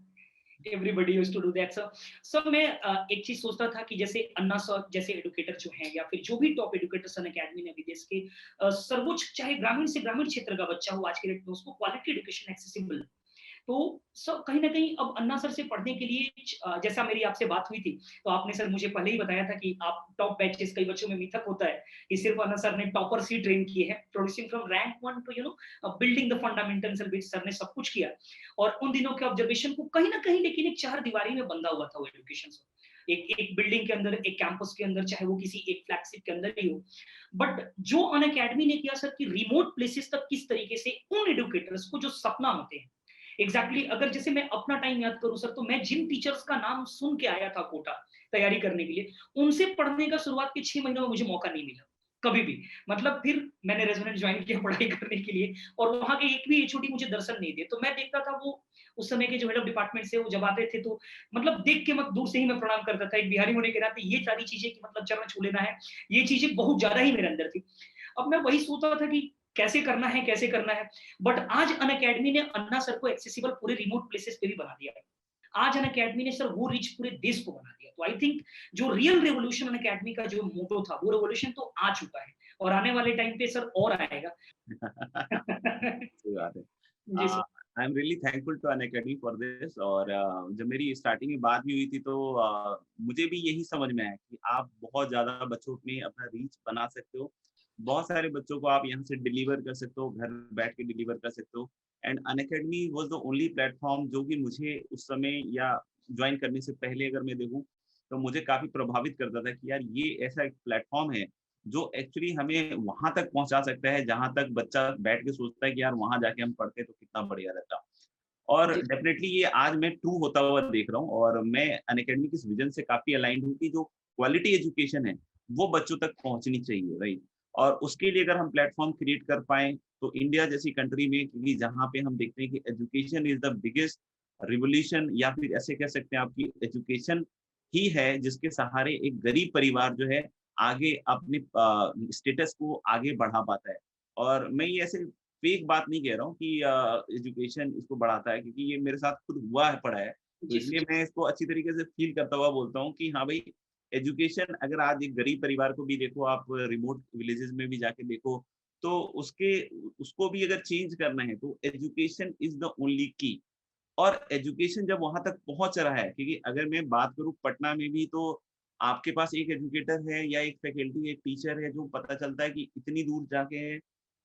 Everybody used to do that sir. Sir मैं एक चीज़ सोचता था कि जैसे अन्ना सर जैसे एजुकेटर जो हैं या फिर जो भी टॉप एजुकेटर्स अन अकेडमी ने विदेश के सर्वोच्च चाहे ग्रामीण से ग्रामीण क्षेत्र का बच्चा हो आज के डेट में उसको क्वालिटी एजुकेशन एक्सेसिबल। तो सर कहीं न कहीं अब अन्ना सर से पढ़ने के लिए जैसा मेरी आपसे बात हुई थी, तो आपने सर मुझे पहले ही बताया था कि आप टॉप बैचेज़ कई बच्चों में मिथक होता है कि सिर्फ अन्ना सर ने टॉपर्स ही ट्रेन किए हैं, producing from rank 1 to building the fundamentals which sir ने सब कुछ किया। और उन दिनों के ऑब्जर्वेशन को कहीं न कहीं लेकिन एक चारदीवारी में बंधा हुआ था वो एजुकेशन सर। एक एक बिल्डिंग के अंदर, एक कैंपस के अंदर, चाहे वो किसी एक फ्लैगशिप के अंदर ही हो। बट जो अन अकेडमी ने किया सर कि रिमोट प्लेसेस तक किस तरीके से उन एजुकेटर्स को जो सपना होते हैं एग्जैक्टली अगर जैसे मैं अपना टाइम याद करूं सर तो मैं जिन टीचर्स का नाम सुन के आया था कोटा तैयारी करने के लिए उनसे पढ़ने का शुरुआत के 6 महीनों में मुझे मौका नहीं मिला कभी भी। मतलब फिर मैंने रेजोनेंस ज्वाइन किया पढ़ाई करने के लिए और वहाँ के एक भी एचओडी मुझे दर्शन नहीं दिए। तो मैं देखता था वो उस समय के जो हेड ऑफ डिपार्टमेंट से वो जब आते थे तो मतलब देख के मैं दूर से ही मैं प्रणाम करता था। एक बिहारी होने के नाते ये सारी चीज़ें कि मतलब चरण छू लेना है, ये चीज़ें बहुत ज़्यादा ही मेरे अंदर थी। अब मैं वही सोचता था कि कैसे करना है, कैसे करना है? बट आज अनअकैडमी ने अन्ना सर को एक्सेसिबल पूरे रिमोट प्लेसेस पे भी बना दिया है। आज अनअकैडमी ने सर वो रीच पूरे देश को बना दिया। तो आई थिंक जो रियल रिवॉल्यूशन अनअकैडमी का जो मोटो था, वो रिवॉल्यूशन तो आ चुका है और आने वाले टाइम पे सर और आएगा। सही बात है। जी sir. I am really thankful to Unacademy for this. और जब मेरी स्टार्टिंग में बात भी हुई थी तो मुझे भी यही समझ में आया कि आप बहुत ज़्यादा बच्चों में अपना रीच बना सकते हो। बहुत सारे बच्चों को आप यहाँ से डिलीवर कर सकते हो, घर बैठ के डिलीवर कर सकते हो। And Unacademy was the only platform जो कि मुझे उस समय या जॉइन करने से पहले अगर मैं देखूँ, तो मुझे काफ़ी प्रभावित करता था कि यार ये ऐसा एक प्लेटफ़ॉर्म है जो एक्चुअली हमें वहाँ तक पहुँचा सकता है, जहाँ तक बच्चा बैठ के सोचता है कि यार वहाँ जाके हम पढ़ते तो कितना बढ़िया रहता। और जी, डेफ़िनेटली ये आज मैं ट्रू होता हुआ देख रहा हूँ और मैं अनअकैडमी के इस विज़न से काफ़ी अलाइन्ड हूँ कि जो क्वालिटी एजुकेशन है, वो बच्चों तक पहुँचनी चाहिए, राइट? और उसके लिए अगर हम प्लेटफ़ॉर्म क्रिएट कर पाएँ, तो इंडिया जैसी कंट्री में क्योंकि जहाँ पे हम देखते हैं कि education is the biggest revolution या फिर ऐसे कह सकते हैं आप कि एजुकेशन ही है जिसके सहारे एक गरीब परिवार जो है आगे अपने स्टेटस को आगे बढ़ा पाता है। और मैं ये ऐसे फेक बात नहीं कह रहा हूँ कि एजुकेशन इसको बढ़ाता है क्योंकि ये मेरे साथ खुद हुआ है, पड़ा है। तो जी इसलिए सर। मैं इसको अच्छी तरीके से फ़ील करता हुआ बोलता हूँ कि हाँ भाई, एजुकेशन अगर आज एक गरीब परिवार को भी देखो, आप रिमोट विलेजेस में भी जाके देखो, तो उसको भी अगर चेंज करना है तो एजुकेशन इज़ द ओनली की। और एजुकेशन जब वहाँ तक पहुँच रहा है क्योंकि अगर मैं बात करूँ पटना में भी तो आपके पास एक एजुकेटर है या एक फैकल्टी, एक टीचर है जो पता चलता है कि इतनी दूर जाके है,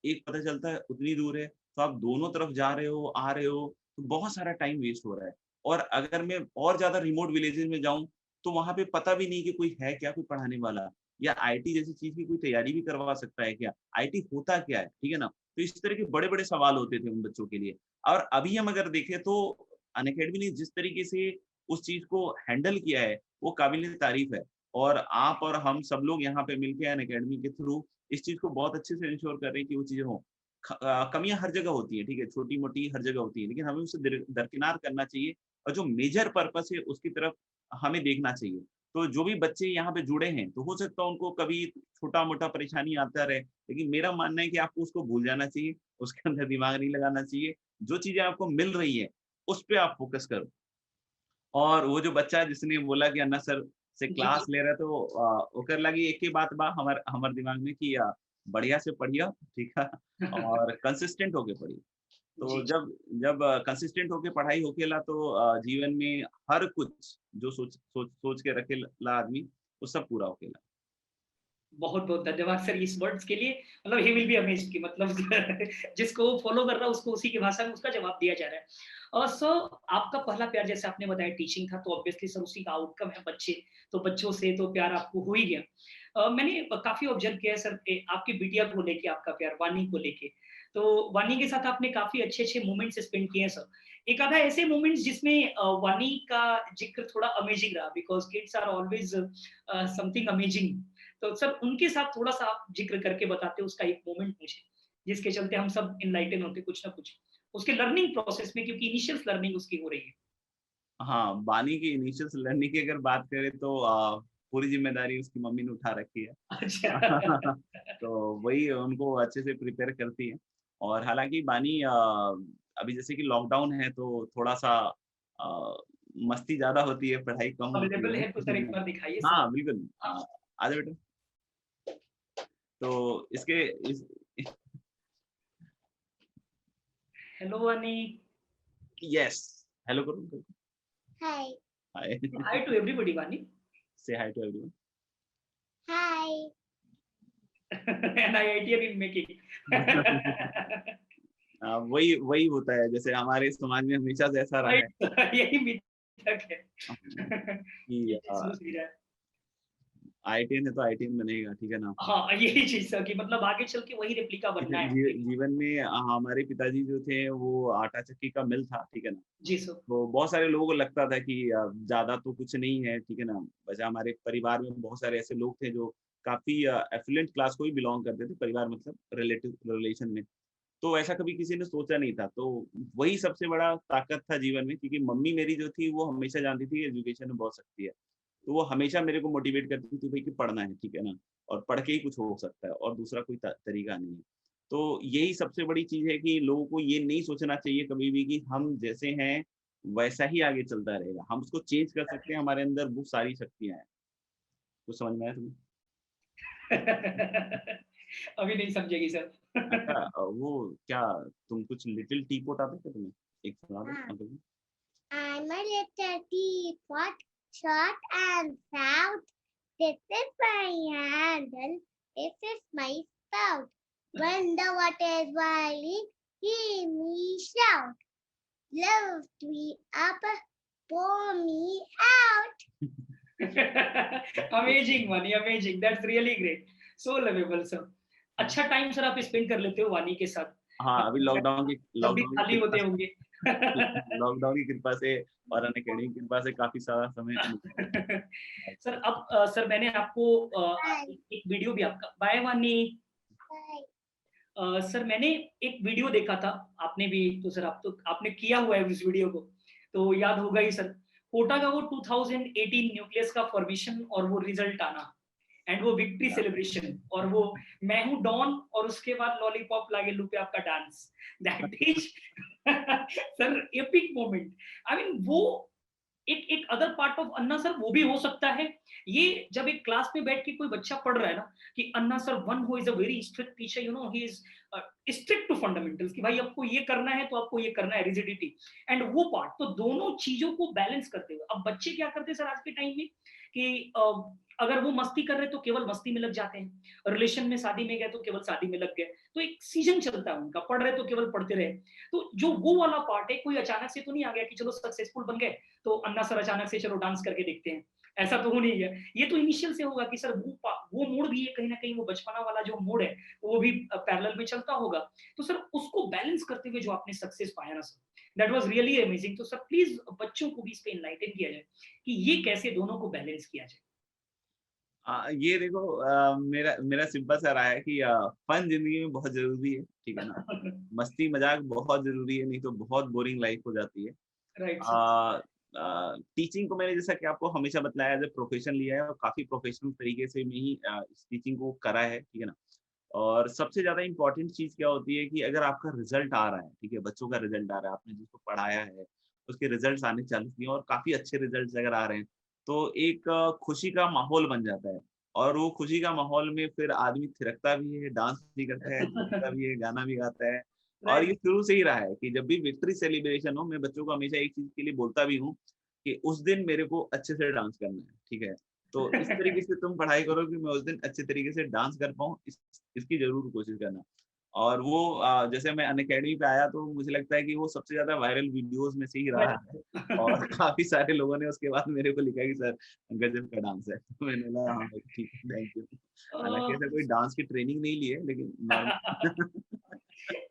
एक पता चलता है उतनी दूर है, तो आप दोनों तरफ जा रहे हो, आ रहे हो, तो बहुत सारा टाइम वेस्ट हो रहा है। और अगर मैं और ज़्यादा रिमोट विलेजेस में जाऊँ, तो वहाँ पे पता भी नहीं कि कोई है क्या, कोई पढ़ाने वाला या आईटी जैसी चीज़ की कोई तैयारी भी करवा सकता है क्या? आईटी होता क्या है? ठीक है ना? तो इस तरह के बड़े-बड़े सवाल होते थे उन बच्चों के लिए। और अभी हम अगर देखें तो अनअकैडमी ने जिस तरीके से उस चीज़ को हैंडल किया है, वो काबिल-ए-तारीफ़ है। और आप और हम सब लोग यहाँ पे मिलके अनअकैडमी के थ्रू इस चीज़ को बहुत अच्छे से इंश्योर कर रहे हैं कि वो चीज़ें हों। कमियाँ हर जगह होती हैं, ठीक है? छोटी-मोटी हर जगह होती हैं, लेकिन हमें उसे दरकिनार करना चाहिए और जो मेजर पर्पस है, उसकी तरफ हमें देखना चाहिए। तो जो भी बच्चे यहाँ पे जुड़े हैं, तो हो सकता है उनको कभी छोटा-मोटा परेशानी आता रहे, लेकिन मेरा मानना है कि आपको उसको भूल जाना चाहिए, उसके अंदर दिमाग नहीं लगाना चाहिए। जो चीज़ें आपको मिल रही हैं, उस पे आप फ़ोकस करो। और वो जो बच्चा जिसने बोला कि अन्ना सर से जी, क्लास जी। ले रहा है तो ओकर लगी एक ही बात बा हमर हमर दिमाग में कि बढ़िया से पढ़िया, ठीक है? और कंसिस्टेंट होके पढ़िए। तो जी, जी। जब जब कंसिस्टेंट होके पढ़ाई होखेला तो जीवन में हर कुछ जो सोच के रखेला आदमी, वो सब पूरा होखेला। बहुत-बहुत धन्यवाद सर इस वर्ड्स के लिए। मतलब ही विल बी अमेज़्ड कि मतलब जिसको वो फ़ॉलो कर रहा है उसको उसी की भाषा में उसका जवाब दिया जा रहा है। सर आपका पहला प्यार जैसे आपने बताया टीचिंग था तो ऑब्वियसली सर उसी का आउटकम है बच्चे, तो बच्चों से तो प्यार आपको हो ही गया। मैंने काफ़ी ऑब्ज़र्व किया है सर आपकी बिटिया को लेके आपका प्यार, वानी को लेके। तो वानी के साथ आपने काफ़ी अच्छे-अच्छे मोमेंट्स स्पेंड किए हैं सर। एक आधा ऐसे मोमेंट्स जिसमें वानी का ज़िक्र थोड़ा अमेज़िंग रहा because kids are always something amazing तो सर उनके साथ थोड़ा-सा आप ज़िक्र करके बताते उसका एक मोमेंट मुझे, जिसके चलते हम सब एनलाइटन होते कुछ ना कुछ। उसके लर्निंग प्रोसेस में क्योंकि इनिशियल लर्निंग उसकी हो रही है। हाँ, बानी की इनिशियल लर्निंग की अगर बात करें तो पूरी ज़िम्मेदारी उसकी मम्मी ने उठा रखी है। अच्छा। तो वही उनको अच्छे से प्रिपेयर करती है। और हालाँकि बानी अभी जैसे कि लॉकडाउन है तो थोड़ा-सा अ, मस्ती ज़्यादा होती है, पढ़ाई कम होती अवेलेबल है। है तो सर एक बार दिखाइए सर। हाँ, बिल्कुल। हाँ, आजा बेटा। तो इसके इस हेलो वानी, यस, हेलो करो, Hi. Hi. Hi to everybody Vani से hi to everyone. Hi. An IITian in making. वही वही होता है, जैसे हमारे समाज में हमेशा से ऐसा रहा है। राइट यही मिथक है। कि ये चीज़ समझ नहीं रहा है। आईटीएन है तो आईटीएन बनेगा, ठीक है ना? हाँ, यही चीज़ सर कि मतलब आगे चल के वही रेप्लिका बनना है हमें। जीवन में हमारे पिताजी जो थे वो आटा चक्की का मिल था, ठीक है ना? जी सर। तो बहुत सारे लोगों को लगता था कि ज़्यादा तो कुछ नहीं है, ठीक है ना? वैसे हमारे परिवार में बहुत सारे ऐसे लोग थे जो काफी एफिलेंट क्लास को ही बिलोंग करते थे, परिवार मतलब रिलेटिव रिलेशन में। तो ऐसा कभी किसी ने सोचा नहीं था, तो वही सबसे बड़ा ताकत था जीवन में, क्योंकि मम्मी मेरी जो थी वो हमेशा जानती थी एजुकेशन में बहुत शक्ति है। तो वो हमेशा मेरे को मोटिवेट करती थी भाई कि पढ़ना है, ठीक है ना? और पढ़ के ही कुछ हो सकता है और दूसरा कोई तरीका नहीं है। तो यही सबसे बड़ी चीज़ है कि लोगों को ये नहीं सोचना चाहिए कभी भी कि हम जैसे हैं वैसा ही आगे चलता रहेगा। हम उसको चेंज कर सकते हैं, हमारे अंदर वो सारी शक्तियाँ हैं। कुछ समझ में आया तुम्हें? अभी नहीं समझेगी सर। अच्छा वो क्या तुम कुछ लिटिल टी पोट आता है क्या तुम्हें? एक सुना दो हाँ। मतलब। I'm a little teapot, short and stout. This is my handle. This is my spout. When the water is boiling, hear me shout. Lift me up, pour me out. Amazing Vani, amazing, that's really great, so lovable sir. अच्छा time sir आप spend कर लेते हो वानी के साथ, हाँ, अभी मतलब जब भी लॉकडाउन की खाली कृपा होते से होंगे। लॉकडाउन की कृपा से और अनअकैडमी की कृपा से काफ़ी सारा समय निकल सर गया। अब सर मैंने आपको Bye. एक वीडियो भी आपका, बाय वानी। Bye. सर मैंने एक वीडियो देखा था, आपने भी तो सर आप तो आपने किया हुआ है उस वीडियो को, तो याद होगा ही सर। कोटा का वो 2018 न्यूक्लियस का फॉर्मेशन और वो रिजल्ट आना एंड वो विक्ट्री सेलिब्रेशन और वो मैं हूँ डॉन और उसके बाद लॉलीपॉप लागे लू पे आपका dance, that is sir epic moment. I mean वो एक एक other part of Anna sir वो भी हो सकता है। ये जब एक क्लास में बैठ के कोई बच्चा पढ़ रहा है ना कि Anna sir one who is a very strict teacher, you know he is strict to fundamentals कि भाई आपको ये करना है तो आपको ये करना है, रिजिडिटी एंड वो पार्ट, तो दोनों चीजों को बैलेंस करते हुए अब बच्चे क्या करते हैं सर आज के टाइम में कि अगर वो मस्ती कर रहे तो केवल मस्ती में लग जाते हैं, रिलेशन में शादी में गए तो केवल शादी में लग गए, तो एक सीजन चलता है उनका, पढ़ रहे तो केवल पढ़ते रहे। तो जो वो वाला पार्ट है कोई अचानक से तो नहीं आ गया कि चलो सक्सेसफुल बन गए तो अन्ना सर अचानक से चलो डांस करके देखते हैं, ऐसा तो हो नहीं गया। ये तो इनिशियल से होगा कि सर वो मूड भी है कहीं ना कहीं, वो बचपना वाला जो मूड है वो भी पैरेलल में चलता होगा। तो सर उसको बैलेंस करते हुए जो आपने सक्सेस पाया ना sir, that was really amazing. तो सर प्लीज बच्चों को भी इस पे एनलाइटन किया जाए कि ये कैसे दोनों को बैलेंस किया जाए। ये देखो मेरा मेरा सिंपल सा राय है कि फन जिंदगी में बहुत जरूरी है, ठीक है ना? मस्ती मजाक बहुत जरूरी है, नहीं तो बहुत बोरिंग लाइफ हो जाती है। Right sir. टीचिंग को मैंने जैसा कि आपको हमेशा बताया एज ए प्रोफेशन लिया है और काफी प्रोफेशनल तरीके से मैं ही इस टीचिंग को करा है, ठीक है ना? और सबसे ज्यादा इंपॉर्टेंट चीज क्या होती है कि अगर आपका रिजल्ट आ रहा है, ठीक है, बच्चों का रिजल्ट आ रहा है, आपने जिसको पढ़ाया है उसके रिजल्ट्स आने चालू किए और काफी अच्छे रिजल्ट्स अगर आ रहे हैं, तो एक खुशी का माहौल बन जाता है। और वो खुशी का माहौल में फिर आदमी थिरकता भी है, डांस भी करता है, झूमता भी है, गाना भी गाता है। और ये राइट। शुरू से ही रहा है कि जब भी विक्ट्री सेलिब्रेशन हो, मैं बच्चों को हमेशा एक चीज के लिए बोलता भी हूँ कि उस दिन मेरे को अच्छे से डांस करना है, ठीक है? तो इस तरीके से तुम पढ़ाई करो कि मैं उस दिन अच्छे तरीके से डांस कर पाऊँ, इसकी ज़रूर कोशिश करना। और वो जैसे मैं अनअकैडमी पे आया तो मुझे लगता है कि वो सबसे ज़्यादा वायरल वीडियोज़ में से ही रहा है और काफ़ी सारे लोगों ने उसके बाद मेरे को लिखा कि सर गज़ब का डांस है। तो मैंने बोला हाँ भाई ठीक है, थैंक यू। हालाँकि ऐसा कोई डांस की ट्रेनिंग नहीं ली है लेकिन नॉर्मल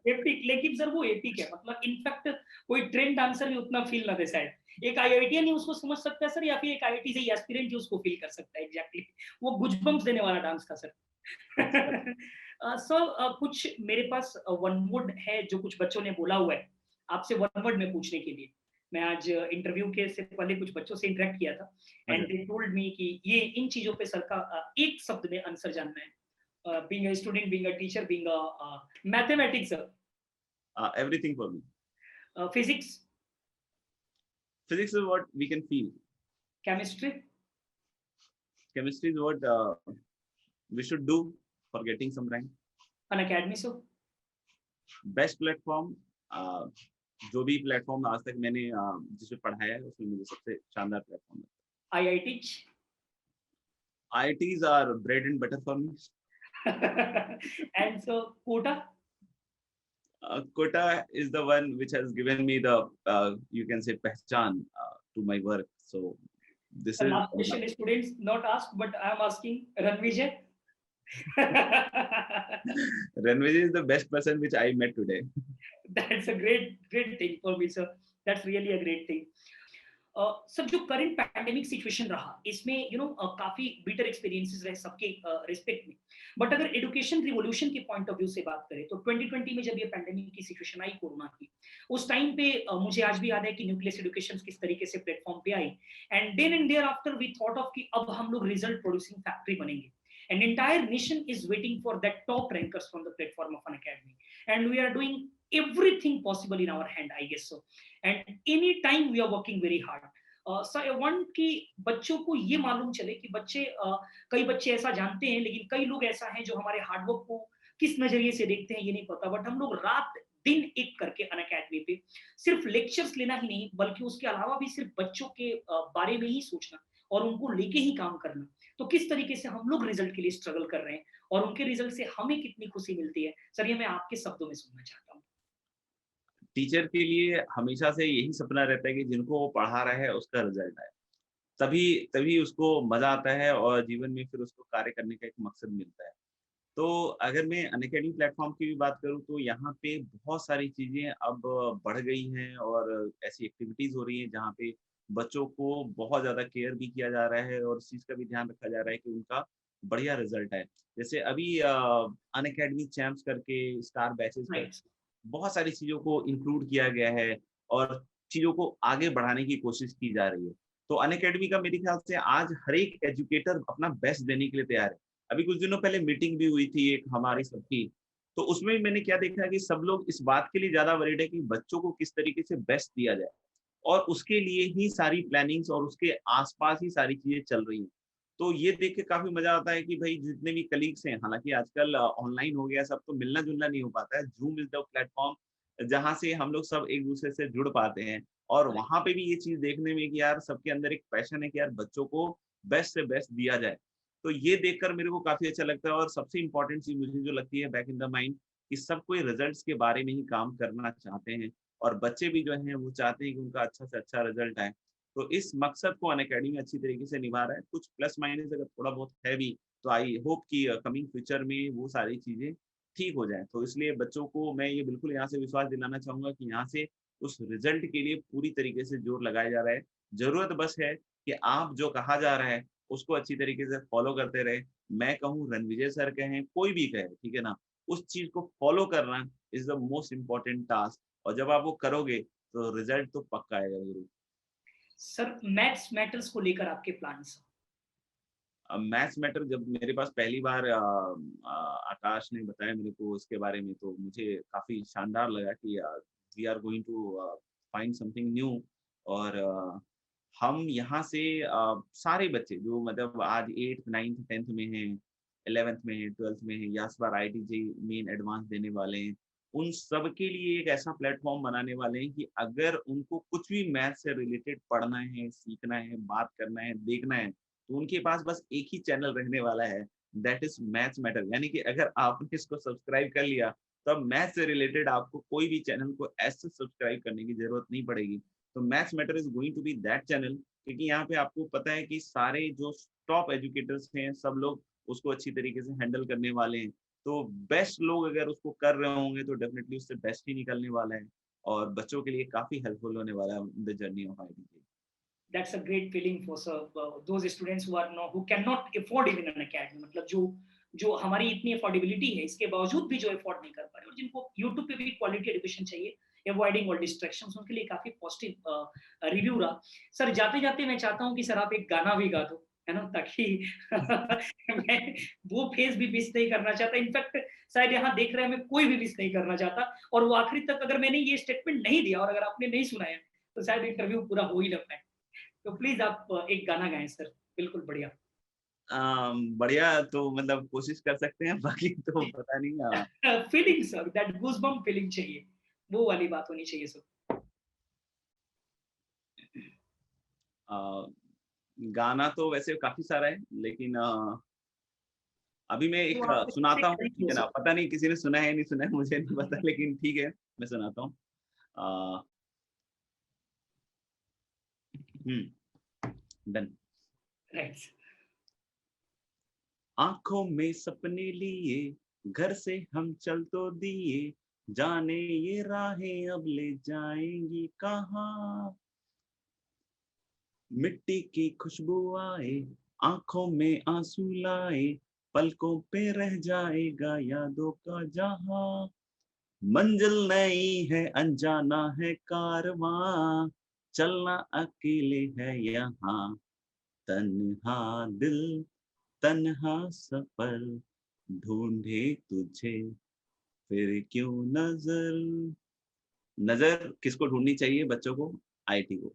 एपिक, लेकिन सर वो एपिक है, मतलब इनफैक्ट कोई ट्रेन डांसर भी उतना फील ना दे शायद, एक आईआईटीएन ही उसको समझ सकता है सर, या फिर एक आईआईटी से एस्पिरेंट ही उसको फील कर सकता है एग्जैक्टली। वो गुजबम्स देने वाला डांस था सर। सर कुछ मेरे पास वन वर्ड है जो कुछ बच्चों ने बोला हुआ है आपसे वन वर्ड में पूछने के लिए। मैं आज इंटरव्यू के से पहले कुछ बच्चों से इंटरेक्ट किया था एंड दे टोल्ड मी कि ये इन चीजों पे सर का एक शब्द में आंसर जानना है। Being a student, being a teacher, being a mathematics, everything for me. Physics, Physics is what we can feel. chemistry, Chemistry is what we should do for getting some rank. an academy, so best platform जो भी platform आज तक मैंने जिसे पढ़ाया है उसमें मुझे सबसे शानदार प्लेटफॉर्म है। IIT, IITs are bread and butter for me. and so quota. Quota is the one which has given me the you can say pehchan to my work. So this The is last question is students not asked, but I am asking Ranvijay. Ranvij is the best person which I met today. That's a great thing for me, sir. That's really a great thing. Sir जो current pandemic situation रहा इसमें काफी bitter experiences रहे सबके respect में। But अगर education revolution के point of view से बात करें तो 2020 में जब ये पैंडेमिक की सिचुएशन आई कोरोना की, उस टाइम पे मुझे आज भी याद है कि न्यूक्लियस एजुकेशन किस तरीके से प्लेटफॉर्म पे आई। And then and thereafter we thought of कि अब हम लोग रिजल्ट प्रोड्यूसिंग फैक्ट्री बनेंगे। An entire nation is waiting for that top rankers from the platform of an academy, and we are doing everything possible in our hand, I guess so. And any time we are working very hard. So I want कि बच्चों को ये मालूम चले कि कई बच्चे ऐसा जानते हैं, लेकिन कई लोग ऐसा हैं जो हमारे हार्डवर्क को किस नजरिए से देखते हैं ये नहीं पता। बट हम लोग रात दिन एक करके अन अकेडमी पे सिर्फ लेक्चर्स लेना ही नहीं, बल्कि उसके अलावा भी सिर्फ बच्चों के बारे में ही सोचना और उनको लेके ही काम करना। तो किस तरीके से हम लोग रिजल्ट के लिए स्ट्रगल कर रहे हैं और उनके रिजल्ट से हमें कितनी खुशी मिलती है, सर ये मैं आपके शब्दों में सुनना चाहता हूँ। टीचर के लिए हमेशा से यही सपना रहता है कि जिनको वो पढ़ा रहा है उसका रिजल्ट आए, तभी तभी उसको मजा आता है और जीवन में फिर उसको कार्य करने का एक मकसद मिलता है। तो अगर मैं अनअकैडमी प्लेटफॉर्म की भी बात करूँ तो यहाँ पे बहुत सारी चीजें अब बढ़ गई हैं और ऐसी एक्टिविटीज हो रही हैं जहाँ पे बच्चों को बहुत ज्यादा केयर भी किया जा रहा है और इस चीज का भी ध्यान रखा जा रहा है कि उनका बढ़िया रिजल्ट आए। जैसे अभी अनअकैडमी चैंप्स करके स्टार बैचेस राइट। करके बहुत सारी चीज़ों को इंक्लूड किया गया है और चीज़ों को आगे बढ़ाने की कोशिश की जा रही है। तो अनअकैडमी का मेरे ख्याल से आज हर एक एजुकेटर अपना बेस्ट देने के लिए तैयार है। अभी कुछ दिनों पहले मीटिंग भी हुई थी एक हमारी सबकी, तो उसमें मैंने क्या देखा कि सब लोग इस बात के लिए ज़्यादा वरीड है कि बच्चों को किस तरीके से बेस्ट दिया जाए और उसके लिए ही सारी प्लानिंग्स और उसके आस-पास ही सारी चीज़ें चल रही हैं। तो ये देख के काफ़ी मज़ा आता है कि भई जितने भी कलीग्स हैं, हालाँकि आजकल ऑनलाइन हो गया सब, तो मिलना-जुलना नहीं हो पाता है। ज़ूम इज़ द प्लेटफ़ॉर्म जहाँ से हम लोग सब एक-दूसरे से जुड़ पाते हैं और वहाँ पे भी ये चीज़ देखने में कि यार सबके अंदर एक पैशन है कि यार बच्चों को बेस्ट से बेस्ट दिया जाए। तो ये देखकर मेरे को काफ़ी अच्छा लगता है और सबसे इम्पोर्टेंट चीज़ मुझे जो लगती है बैक इन द माइंड कि सब कोई रिज़ल्ट्स के बारे में ही काम करना चाहते हैं और बच्चे भी जो हैं वो चाहते हैं कि उनका अच्छा से अच्छा रिज़ल्ट आए। तो इस मकसद को अनअकैडमी अच्छी तरीके से निभा रहा है। कुछ प्लस माइनस अगर थोड़ा बहुत है भी, तो आई होप कि कमिंग फ्यूचर में वो सारी चीज़ें ठीक हो जाएँ। तो इसलिए बच्चों को मैं ये बिल्कुल यहाँ से विश्वास दिलाना चाहूँगा कि यहाँ से उस रिज़ल्ट के लिए पूरी तरीके से ज़ोर लगाया जा रहा है। ज़रूरत बस है कि आप जो कहा जा रहा है, उसको अच्छी तरीके से फ़ॉलो करते रहें। मैं कहूँ रणविजय सर कहें, कोई भी कहे, ठीक है ना? उस चीज़ को फ़ॉलो करना is the most important task और जब आप वो करोगे, तो रिज़ल्ट तो पक्का आएगा ज़रूर। सर मैथ्स मैटर्स को लेकर आपके प्लान्स? मैथ्स मैटर जब मेरे पास पहली बार आकाश ने बताया मेरे को उसके बारे में तो मुझे काफ़ी शानदार लगा कि we are going to find something new और हम यहाँ से सारे बच्चे जो मतलब आज 8th 9th 10th में हैं 11th में हैं 12th में हैं या इस बार IIT मेन एडवांस देने वाले हैं उन सब के लिए एक ऐसा प्लेटफॉर्म बनाने वाले हैं कि अगर उनको कुछ भी मैथ से रिलेटेड पढ़ना है सीखना है बात करना है देखना है तो उनके पास बस एक ही चैनल रहने वाला है दैट इज मैथ्स मैटर यानी कि अगर आपने इसको सब्सक्राइब कर लिया तो अब मैथ से रिलेटेड आपको कोई भी चैनल को ऐसे सब्सक्राइब करने की जरूरत नहीं पड़ेगी तो maths matter is going to be that channel क्योंकि यहाँ पे आपको पता है कि सारे जो टॉप एजुकेटर्स हैं सब लोग उसको अच्छी तरीके से हैंडल करने वाले हैं तो बेस्ट लोग अगर उसको कर रहे होंगे तो डेफिनेटली उससे बेस्ट ही निकलने वाला है और बच्चों के लिए काफी हेल्पफुल होने वाला है in the journey of IIT। That's a great feeling for those students who are no who cannot afford even an academy, मतलब जो हमारी इतनी अफोर्डेबिलिटी है इसके बावजूद भी जो अफोर्ड नहीं कर पा रहे और जिनको YouTube पे भी क्वालिटी एजुकेशन चाहिए अवॉइडिंग ऑल डिस्ट्रैक्शंस उनके लिए काफी पॉजिटिव रिव्यू रहा। सर जाते जाते मैं चाहता हूँ कि सर आप एक गाना भी गा दो है ना ताकि मैं वो फेज भी मिस नहीं करना चाहता। इनफैक्ट शायद यहाँ देख रहे हैं मैं कोई भी मिस नहीं करना चाहता और वो आखिरी तक अगर मैंने ये स्टेटमेंट नहीं दिया और अगर आपने नहीं सुनाया तो शायद इंटरव्यू पूरा हो ही ना पाए। तो प्लीज आप एक गाना गाएं सर, बिल्कुल बढ़िया। बढ़िया तो मतलब कोशिश कर सकते हैं बाकी तो पता नहीं feeling sir, that goosebump feeling चाहिए, वो वाली बात होनी चाहिए सर। आ, गाना तो वैसे काफी सारा है लेकिन अभी मैं तो एक आप इससे सुनाता हूँ करेंगे ठीक है ना सर। पता नहीं किसी ने सुना है नहीं सुना है मुझे नहीं पता लेकिन ठीक है मैं सुनाता हूँ। डन। राइट। आंखों में सपने लिए घर से हम चल तो दिए जाने ये राहें अब ले जाएंगी कहाँ मिट्टी की खुशबू आए, आंखों में आंसू लाए, पलकों पे रह जाएगा यादों का जहां। मंजिल नई है, अनजाना है कारवां, चलना अकेले है यहाँ। तन्हा दिल, तन्हा सफर, ढूंढे तुझे फिर क्यों नजर। नजर किसको ढूंढनी चाहिए बच्चों को? आईटी को।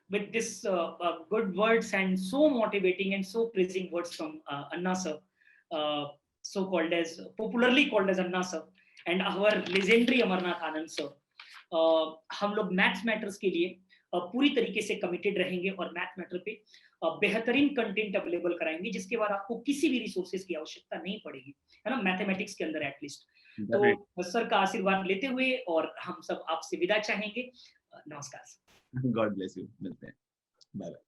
With this good words and so motivating and so praising words from Anna sir, so called as popularly called as Anna sir, and our legendary Amarnath Anand sir, हम लोग मैथ्स मैटर्स के लिए पूरी तरीके से committed रहेंगे और math matter पे बेहतरीन कंटेंट अवेलेबल कराएंगे, जिसके बाद आपको किसी भी रिसोर्सेज की आवश्यकता नहीं पड़ेगी, है ना, मैथमेटिक्स के अंदर एटलीस्ट। Definitely. तो सर का आशीर्वाद लेते हुए और हम सब आपसे विदा चाहेंगे। नमस्कार। God bless you. मिलते हैं। Bye bye.